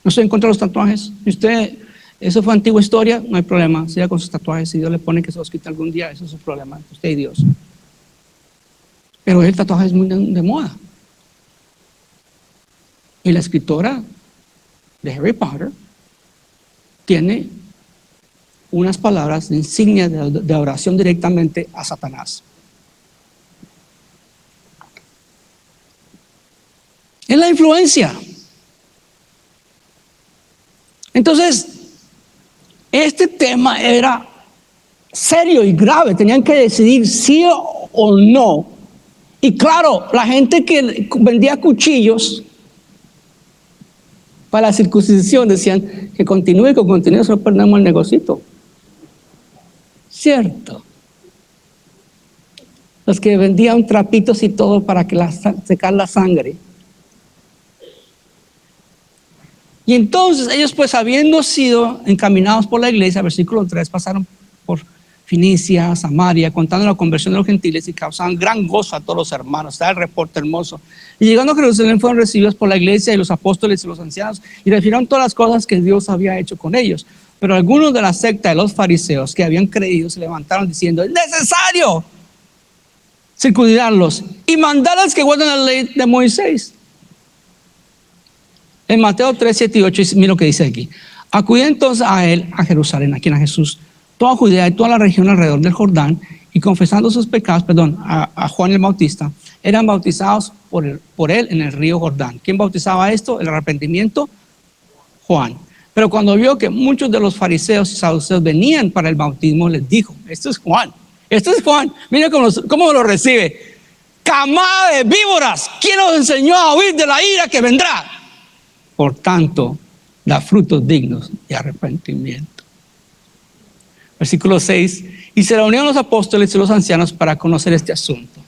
No estoy en contra de los tatuajes. Si usted, eso fue antigua historia, no hay problema. Siga con sus tatuajes. Si Dios le pone que se los quite algún día, eso es su problema. Usted y Dios. Pero el tatuaje es muy de moda. Y la escritora de Harry Potter tiene unas palabras de insignia de oración directamente a Satanás. Es la influencia. Entonces, este tema era serio y grave. Tenían que decidir sí o no. Y claro, la gente que vendía cuchillos para la circuncisión decían que continúe, solo perdemos el negocito. Cierto. Los que vendían trapitos y todo para que secar la sangre. Y entonces ellos, pues habiendo sido encaminados por la iglesia, versículo 3, pasaron por Finicia, Samaria, contando la conversión de los gentiles y causaban gran gozo a todos los hermanos. Está el reporte hermoso. Y llegando a Jerusalén fueron recibidos por la iglesia y los apóstoles y los ancianos y refirieron todas las cosas que Dios había hecho con ellos. Pero algunos de la secta de los fariseos que habían creído se levantaron diciendo: es necesario circuncidarlos y mandarles que guarden la ley de Moisés. En Mateo 3, 7 y 8, mira lo que dice aquí. Acudieron entonces a él, a Jerusalén, aquí a Jesús, toda Judea y toda la región alrededor del Jordán, y confesando sus pecados, a Juan el Bautista, eran bautizados por él en el río Jordán. ¿Quién bautizaba esto? El arrepentimiento, Juan. Pero cuando vio que muchos de los fariseos y saduceos venían para el bautismo, les dijo: esto es Juan, mira cómo lo recibe. Camada de víboras, ¿quién os enseñó a huir de la ira que vendrá? Por tanto, da frutos dignos de arrepentimiento. Versículo 6. Y se reunieron los apóstoles y los ancianos para conocer este asunto.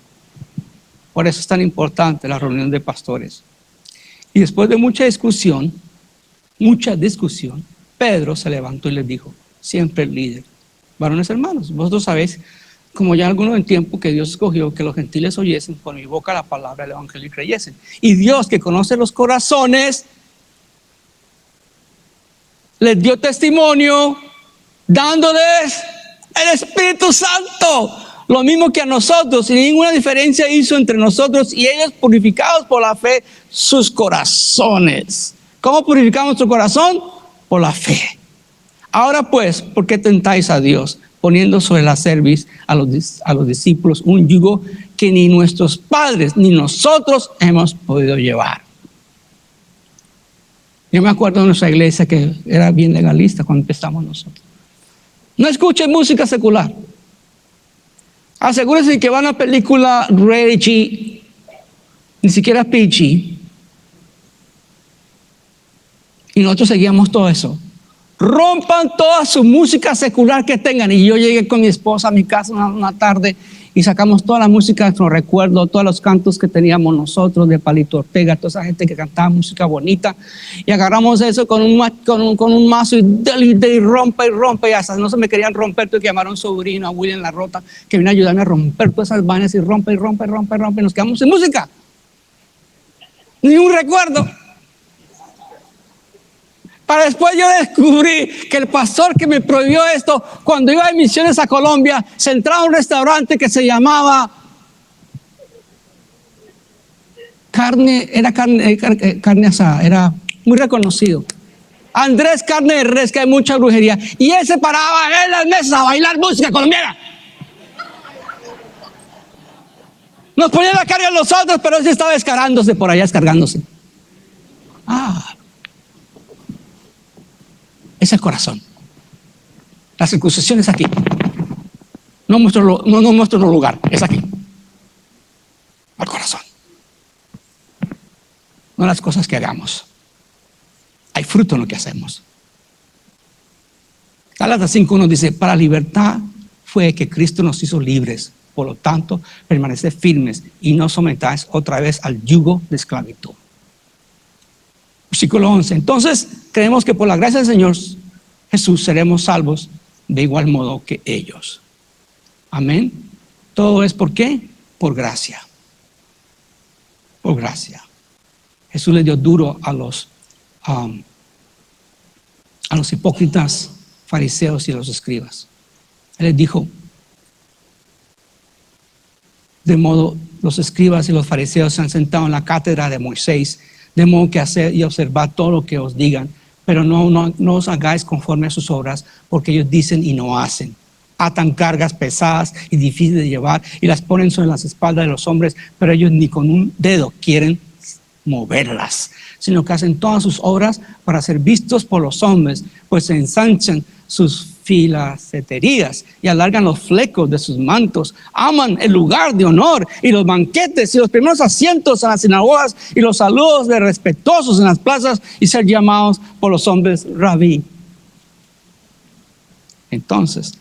Por eso es tan importante la reunión de pastores. Y después de mucha discusión, Pedro se levantó y les dijo: siempre el líder. Varones hermanos, vosotros sabéis, como ya algunos en tiempo, que Dios escogió que los gentiles oyesen por mi boca la palabra del evangelio y creyesen. Y Dios, que conoce los corazones, les dio testimonio dándoles el Espíritu Santo, lo mismo que a nosotros, sin ninguna diferencia hizo entre nosotros y ellos, purificados por la fe sus corazones. ¿Cómo purificamos nuestro corazón? Por la fe. Ahora pues, ¿por qué tentáis a Dios, poniendo sobre la cerviz a los discípulos un yugo que ni nuestros padres ni nosotros hemos podido llevar? Yo me acuerdo de nuestra iglesia que era bien legalista cuando empezamos nosotros. No escuchen música secular. Asegúrense que van a película rated, ni siquiera PG. Y nosotros seguíamos todo eso. Rompan toda su música secular que tengan. Y yo llegué con mi esposa a mi casa una tarde y sacamos toda la música, no recuerdo, todos los cantos que teníamos nosotros de Palito Ortega, toda esa gente que cantaba música bonita, y agarramos eso con un mazo y rompe, y hasta no se me querían romper, tuve que llamar a un sobrino, a William La Rota, que vino a ayudarme a romper todas esas vainas y rompe, y nos quedamos sin música, ni un recuerdo. Para después yo descubrí que el pastor que me prohibió esto, cuando iba de misiones a Colombia, se entraba a un restaurante que se llamaba carne asada, era muy reconocido. Andrés Carne de Res, que hay mucha brujería. Y él se paraba en las mesas a bailar música colombiana. Nos ponía la carga a los otros, pero él estaba descargándose por allá, descargándose. Es el corazón. La circuncisión es aquí. No muestro otro lugar, es aquí. Al corazón. No las cosas que hagamos. Hay fruto en lo que hacemos. Gálatas 5:1 dice: para libertad fue que Cristo nos hizo libres. Por lo tanto, permaneced firmes y no sometáis otra vez al yugo de esclavitud. Versículo 11. Entonces, creemos que por la gracia del Señor Jesús seremos salvos de igual modo que ellos. Amén. Todo es ¿por qué? Por gracia. Por gracia. Jesús le dio duro a los hipócritas, fariseos y a los escribas. Él les dijo: de modo, los escribas y los fariseos se han sentado en la cátedra de Moisés, de modo que hacer y observar todo lo que os digan, pero no os hagáis conforme a sus obras, porque ellos dicen y no hacen. Atan cargas pesadas y difíciles de llevar y las ponen sobre las espaldas de los hombres, pero ellos ni con un dedo quieren moverlas, sino que hacen todas sus obras para ser vistos por los hombres, pues se ensanchan sus filaceterías y alargan los flecos de sus mantos. Aman el lugar de honor y los banquetes y los primeros asientos en las sinagogas y los saludos de respetuosos en las plazas y ser llamados por los hombres rabí. Entonces,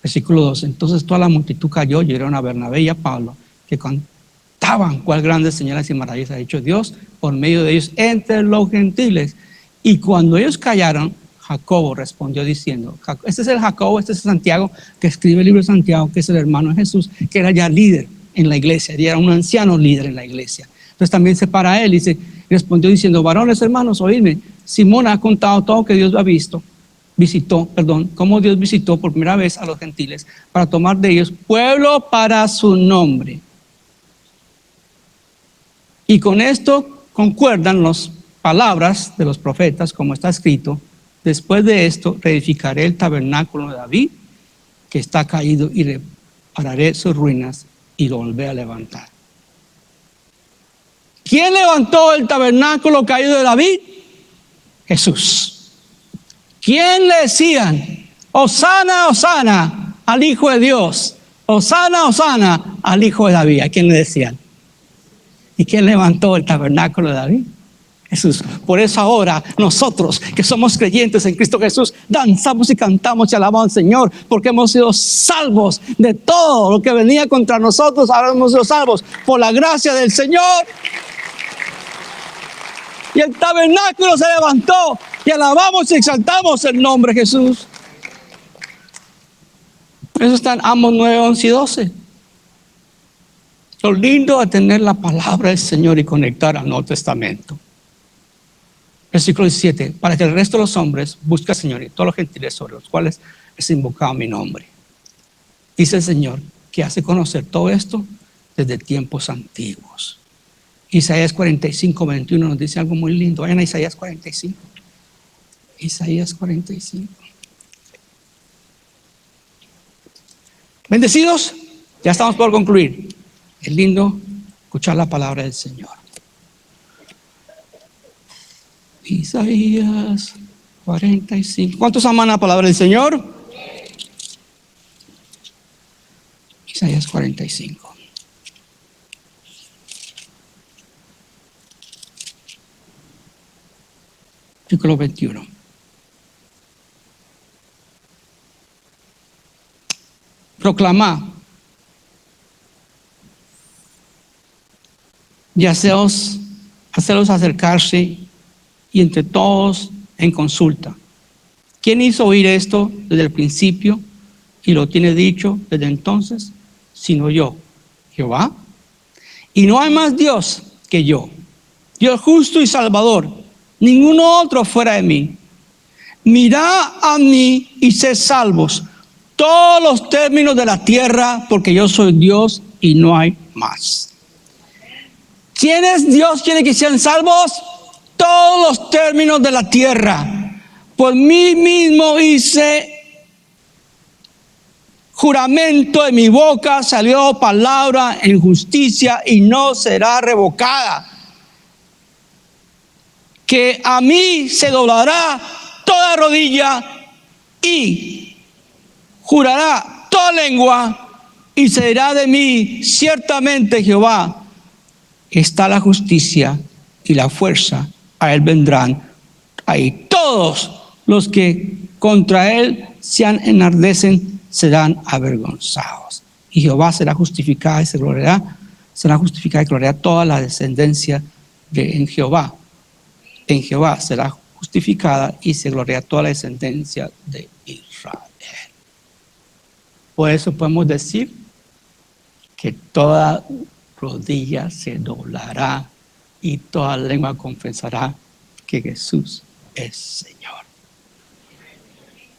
versículo 2: entonces toda la multitud cayó y oyeron a Bernabé y a Pablo, que contaban cuál grandes señales y maravillas ha hecho Dios por medio de ellos entre los gentiles. Y cuando ellos callaron, Jacobo respondió diciendo, este es el Jacobo, este es Santiago, que escribe el libro de Santiago, que es el hermano de Jesús, que era ya líder en la iglesia, y era un anciano líder en la iglesia. Entonces también se para él y respondió diciendo: varones hermanos, oídme, Simón ha contado todo lo que Dios ha visto. cómo Dios visitó por primera vez a los gentiles para tomar de ellos pueblo para su nombre. Y con esto concuerdan las palabras de los profetas, como está escrito: después de esto reedificaré el tabernáculo de David, que está caído, y repararé sus ruinas y lo volveré a levantar. ¿Quién levantó el tabernáculo caído de David? Jesús. ¿Quién le decían? Hosana, Hosana al Hijo de Dios. Hosana, Hosana al Hijo de David. ¿A quién le decían? ¿Y quién levantó el tabernáculo de David? Jesús. Por eso ahora nosotros que somos creyentes en Cristo Jesús danzamos y cantamos y alabamos al Señor, porque hemos sido salvos de todo lo que venía contra nosotros. Ahora hemos sido salvos por la gracia del Señor. Y el tabernáculo se levantó y alabamos y exaltamos el nombre de Jesús. Eso está en Amos 9, 11 y 12. Lo lindo de tener la palabra del Señor y conectar al Nuevo Testamento. Versículo 17: para que el resto de los hombres busque al Señor y todos los gentiles sobre los cuales es invocado mi nombre. Dice el Señor que hace conocer todo esto desde tiempos antiguos. Isaías 45, 21 nos dice algo muy lindo. Vayan a Isaías 45. Isaías 45. Bendecidos, ya estamos por concluir. Es lindo escuchar la palabra del Señor. Isaías 45. ¿Cuántos aman la palabra del Señor? Isaías 45. Versículo 21. Proclamad y haceos acercarse, y entre todos en consulta. ¿Quién hizo oír esto desde el principio y lo tiene dicho desde entonces? Sino yo, Jehová. Y no hay más Dios que yo, Dios justo y salvador, ninguno otro fuera de mí. Mirad a mí y sed salvos todos los términos de la tierra, porque yo soy Dios y no hay más. ¿Quién es Dios? ¿Quiere que sean salvos? Todos los términos de la tierra. Por mí mismo hice juramento, de mi boca salió palabra en justicia y no será revocada. Que a mí se doblará toda rodilla y jurará toda lengua y se dirá de mí: ciertamente Jehová está la justicia y la fuerza. A él vendrán ahí todos los que contra él se enardecen serán avergonzados. Y Jehová será justificada y se gloriará, será justificada y gloriará toda la descendencia de Jehová. En Jehová será justificada y se gloriará toda la descendencia de Israel. Por eso podemos decir que toda rodilla se doblará y toda lengua confesará que Jesús es Señor.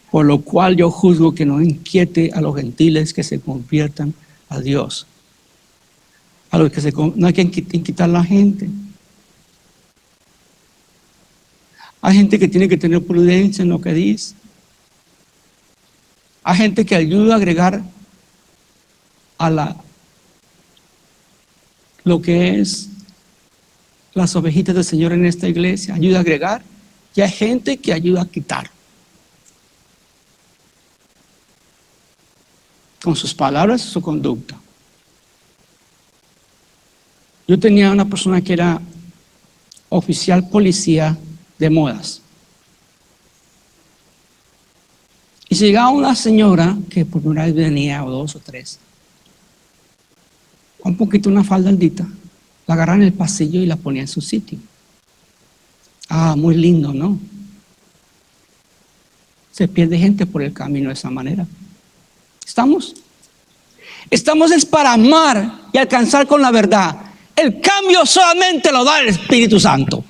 Por lo cual yo juzgo que no inquiete a los gentiles que se conviertan a Dios. A los que no hay que inquietar a la gente. Hay gente que tiene que tener prudencia en lo que dice. Hay gente que ayuda a agregar a lo que es las ovejitas del Señor en esta iglesia. Ayuda a agregar. Y hay gente que ayuda a quitar. Con sus palabras y su conducta. Yo tenía una persona que era oficial policía de modas. Y si llegaba una señora que por primera vez venía, o dos o tres, un poquito una faldaldita, la agarraban en el pasillo y la ponían en su sitio. Ah, muy lindo, ¿no? Se pierde gente por el camino de esa manera. ¿Estamos? Estamos es para amar y alcanzar con la verdad. El cambio solamente lo da el Espíritu Santo.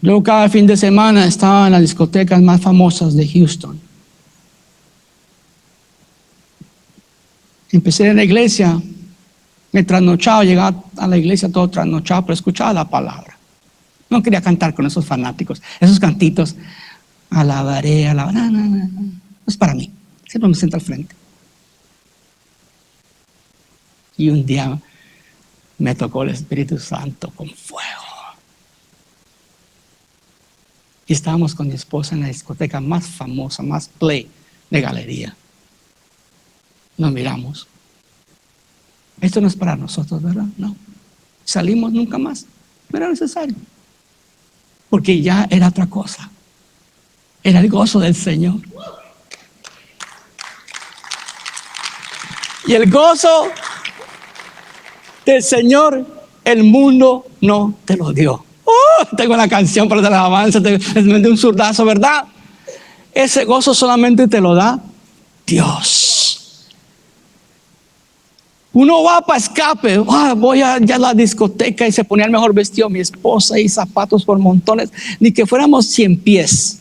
Luego cada fin de semana estaba en las discotecas más famosas de Houston. Empecé en la iglesia, me trasnochaba, llegaba a la iglesia todo trasnochado, pero escuchaba la palabra. No quería cantar con esos fanáticos, esos cantitos. Alabaré, alabaré. No, no, no, no es para mí. Siempre me siento al frente. Y un día me tocó el Espíritu Santo con fuego. Y estábamos con mi esposa en la discoteca más famosa, más play de galería. Nos miramos. Esto no es para nosotros, ¿verdad? No. Salimos nunca más. No era necesario. Porque ya era otra cosa. Era el gozo del Señor. Y el gozo del Señor, el mundo no te lo dio. Tengo una canción para la alabanza, de un zurdazo, ¿verdad? Ese gozo solamente te lo da Dios. Uno va para escape, voy a la discoteca y se ponía el mejor vestido mi esposa y zapatos por montones, ni que fuéramos 100 pies.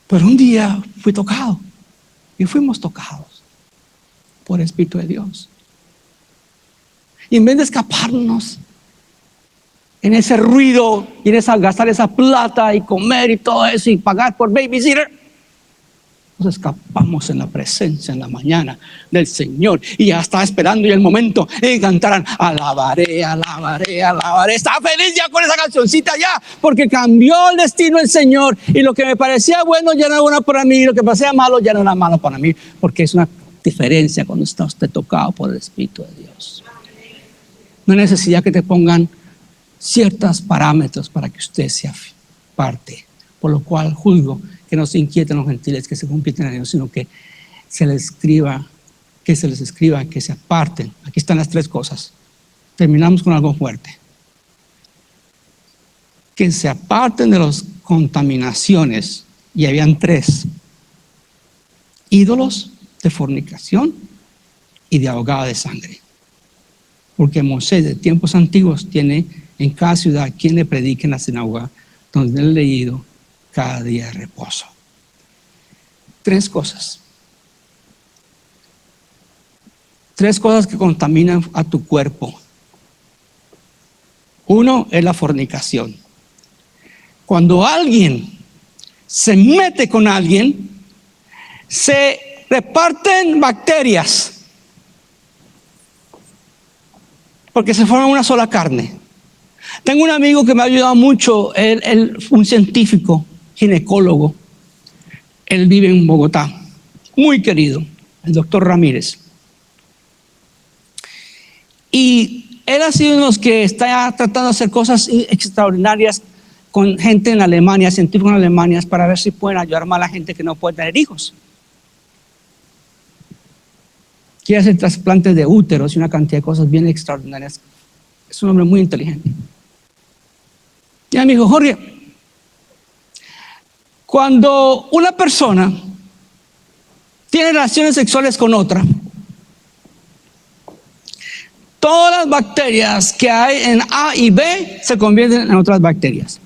Pero un día fui tocado y fuimos tocados por el Espíritu de Dios. Y en vez de escaparnos en ese ruido y en gastar esa plata y comer y todo eso y pagar por babysitter, nos escapamos en la presencia en la mañana del Señor. Y ya estaba esperando y el momento en cantaran alabaré, alabaré, alabaré. Estaba feliz ya con esa cancioncita ya, porque cambió el destino el Señor. Y lo que me parecía bueno ya no era bueno para mí, y lo que me parecía malo ya no era malo para mí, porque es una diferencia cuando está usted tocado por el Espíritu de Dios. No hay necesidad que te pongan ciertos parámetros para que usted sea parte, por lo cual juzgo que no se inquieten los gentiles que se compiten a Dios, sino que se les escriba, que se aparten. Aquí están las 3 cosas. Terminamos con algo fuerte. Que se aparten de las contaminaciones, y habían 3: ídolos, de fornicación y de ahogada de sangre. Porque Moisés de tiempos antiguos tiene en cada ciudad quien le predique en la sinagoga, donde él leído cada día de reposo. 3 cosas. 3 cosas que contaminan a tu cuerpo. 1 es la fornicación. Cuando alguien se mete con alguien, se reparten bacterias, porque se forma una sola carne. Tengo un amigo que me ha ayudado mucho, un científico, ginecólogo. Él vive en Bogotá, muy querido, el doctor Ramírez. Y él ha sido uno de los que está tratando de hacer cosas extraordinarias con gente en Alemania, científicos en Alemania, para ver si pueden ayudar más a la gente que no puede tener hijos. Quiere hacer trasplantes de úteros y una cantidad de cosas bien extraordinarias. Es un hombre muy inteligente. Y me dijo: Jorge, cuando una persona tiene relaciones sexuales con otra, todas las bacterias que hay en A y B se convierten en otras bacterias.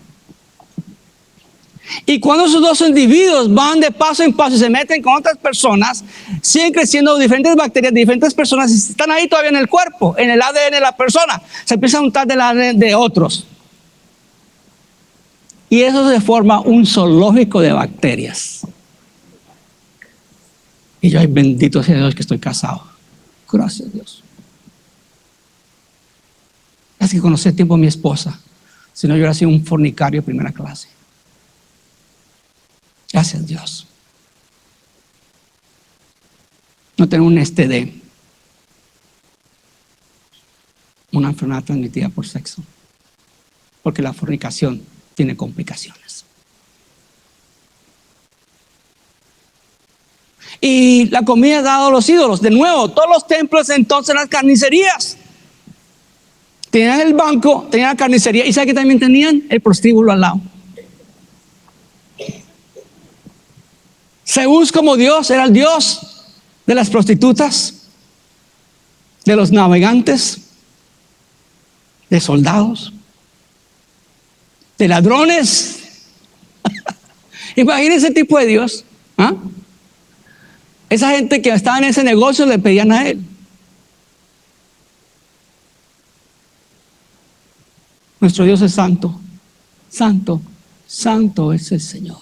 Y cuando esos 2 individuos van de paso en paso y se meten con otras personas, siguen creciendo diferentes bacterias de diferentes personas y están ahí todavía en el cuerpo, en el ADN de la persona. Se empieza a untar del ADN de otros. Y eso se forma un zoológico de bacterias. Y yo, ay, bendito sea Dios que estoy casado. Gracias a Dios. Es que conocí a tiempo a mi esposa. Si no, yo hubiera sido un fornicario de primera clase. Gracias a Dios. No tengo un STD, una enfermedad transmitida por sexo, porque la fornicación tiene complicaciones. Y la comida dada a los ídolos. De nuevo, todos los templos, entonces las carnicerías. Tenían el banco, tenían la carnicería, y ¿sabe que también tenían? El prostíbulo al lado. Zeus, como Dios, era el Dios de las prostitutas, de los navegantes, de soldados, de ladrones. Imagínense ese tipo de Dios. ¿Ah? Esa gente que estaba en ese negocio le pedían a Él. Nuestro Dios es santo, santo, santo es el Señor.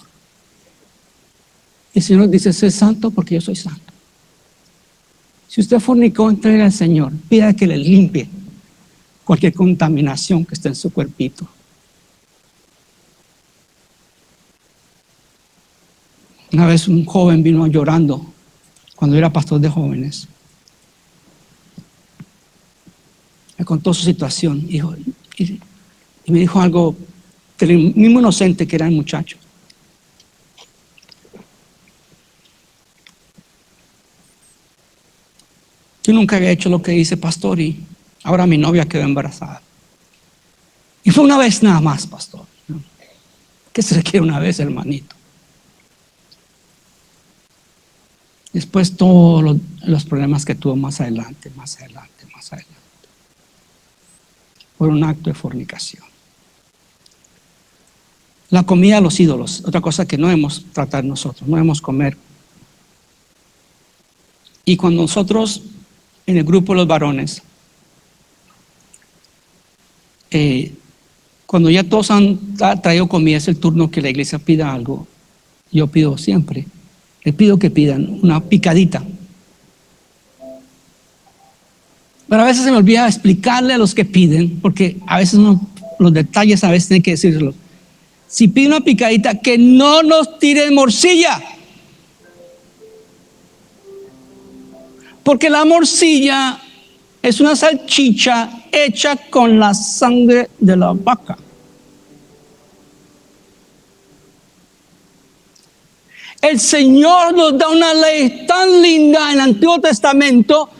Y el Señor dice, sé santo porque yo soy santo. Si usted fornicó, entregue al Señor, pida que le limpie cualquier contaminación que esté en su cuerpito. Una vez un joven vino llorando cuando era pastor de jóvenes. Me contó su situación y me dijo algo del mismo inocente que era el muchacho. Yo nunca había hecho lo que hice, pastor, y ahora mi novia quedó embarazada. Y fue una vez nada más, pastor. ¿No? ¿Qué se requiere una vez, hermanito? Después todos los problemas que tuvo más adelante. Por un acto de fornicación. La comida a los ídolos, otra cosa que no debemos tratar nosotros, no debemos comer. Y cuando nosotros, en el grupo de los varones, cuando ya todos han traído comida, es el turno que la iglesia pida algo. Yo pido siempre, les pido que pidan una picadita. Pero a veces se me olvida explicarle a los que piden, porque a veces los detalles a veces tienen que decirlos. Si pide una picadita, que no nos tire morcilla. Porque la morcilla es una salchicha hecha con la sangre de la vaca. El Señor nos da una ley tan linda en el Antiguo Testamento,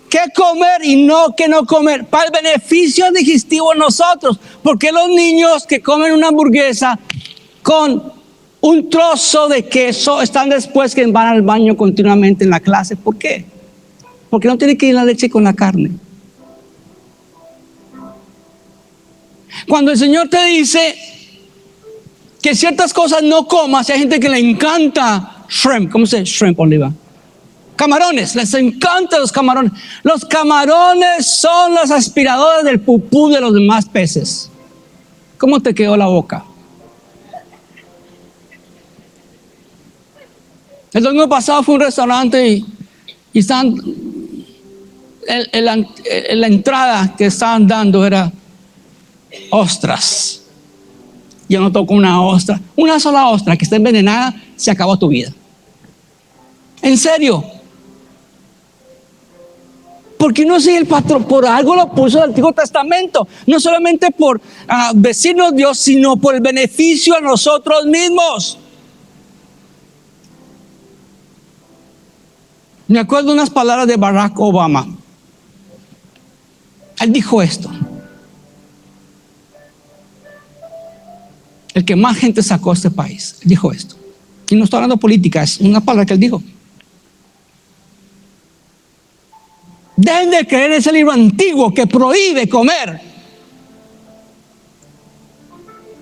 qué comer y que no comer, para el beneficio digestivo de nosotros. Porque los niños que comen una hamburguesa con un trozo de queso están después que van al baño continuamente en la clase? ¿Por qué? Porque no tiene que ir la leche con la carne. Cuando el Señor te dice que ciertas cosas no comas, hay gente que le encanta shrimp. ¿Cómo se dice shrimp, Oliva? Camarones, les encantan los camarones. Los camarones son los aspiradores del pupú de los demás peces. ¿Cómo te quedó la boca? El domingo pasado fue a un restaurante y estaban, la entrada que estaban dando era ostras. Yo no toco una ostra, una sola ostra que está envenenada, se acabó tu vida. En serio. Porque no sé, el patrón por algo lo puso en el Antiguo Testamento, no solamente por decirnos Dios, sino por el beneficio a nosotros mismos. Me acuerdo unas palabras de Barack Obama. Él dijo esto: el que más gente sacó a este país. Él dijo esto. Y no estoy hablando de política, es una palabra que él dijo. Dejen de creer ese libro antiguo que prohíbe comer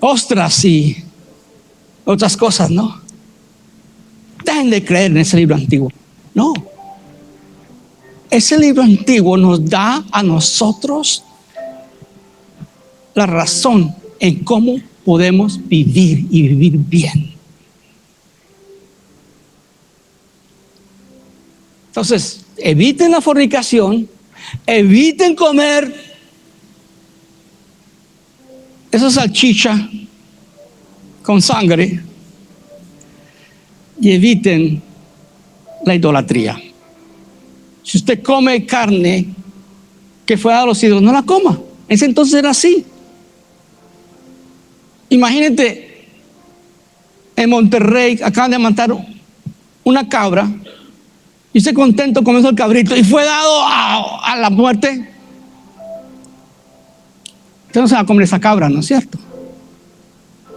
ostras y otras cosas, ¿no? Dejen de creer en ese libro antiguo. No. Ese libro antiguo nos da a nosotros la razón en cómo podemos vivir y vivir bien. Entonces, eviten la fornicación, eviten comer esa salchicha con sangre y eviten la idolatría. Si usted come carne que fue a los ídolos, no la coma. Ese entonces era así. Imagínate, en Monterrey acaban de matar una cabra y usted contento comiendo el cabrito y fue dado a la muerte. Usted no se va a comer esa cabra, ¿no es cierto?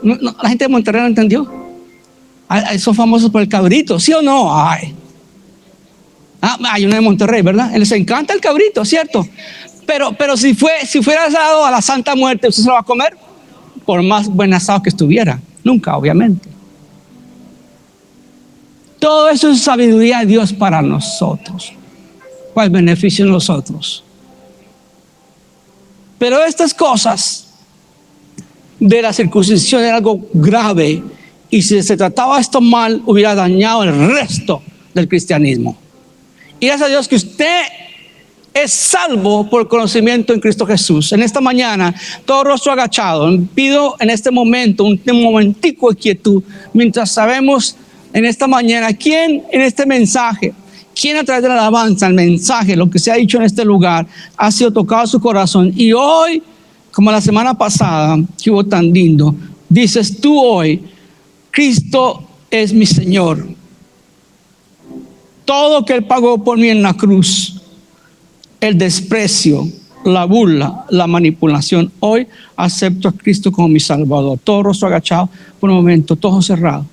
No, la gente de Monterrey no entendió. Son famosos por el cabrito, ¿sí o no? Hay uno de Monterrey, ¿verdad? Les encanta el cabrito, ¿cierto? Pero si fuera dado a la Santa Muerte, ¿usted se lo va a comer? Por más buen asado que estuviera. Nunca, obviamente. Todo eso es sabiduría de Dios para nosotros. ¿Cuál beneficio en nosotros? Pero estas cosas de la circuncisión era algo grave. Y si se trataba esto mal, hubiera dañado el resto del cristianismo. Y gracias a Dios que usted es salvo por conocimiento en Cristo Jesús. En esta mañana, todo rostro agachado, pido en este momento un momentico de quietud, mientras sabemos en esta mañana quién en este mensaje, quién a través de la alabanza, el mensaje, lo que se ha dicho en este lugar, ha sido tocado a su corazón. Y hoy, como la semana pasada, que hubo tan lindo, dices tú hoy, Cristo es mi Señor. Todo que Él pagó por mí en la cruz, el desprecio, la burla, la manipulación. Hoy acepto a Cristo como mi Salvador. Todo rostro agachado, por un momento, todo cerrado.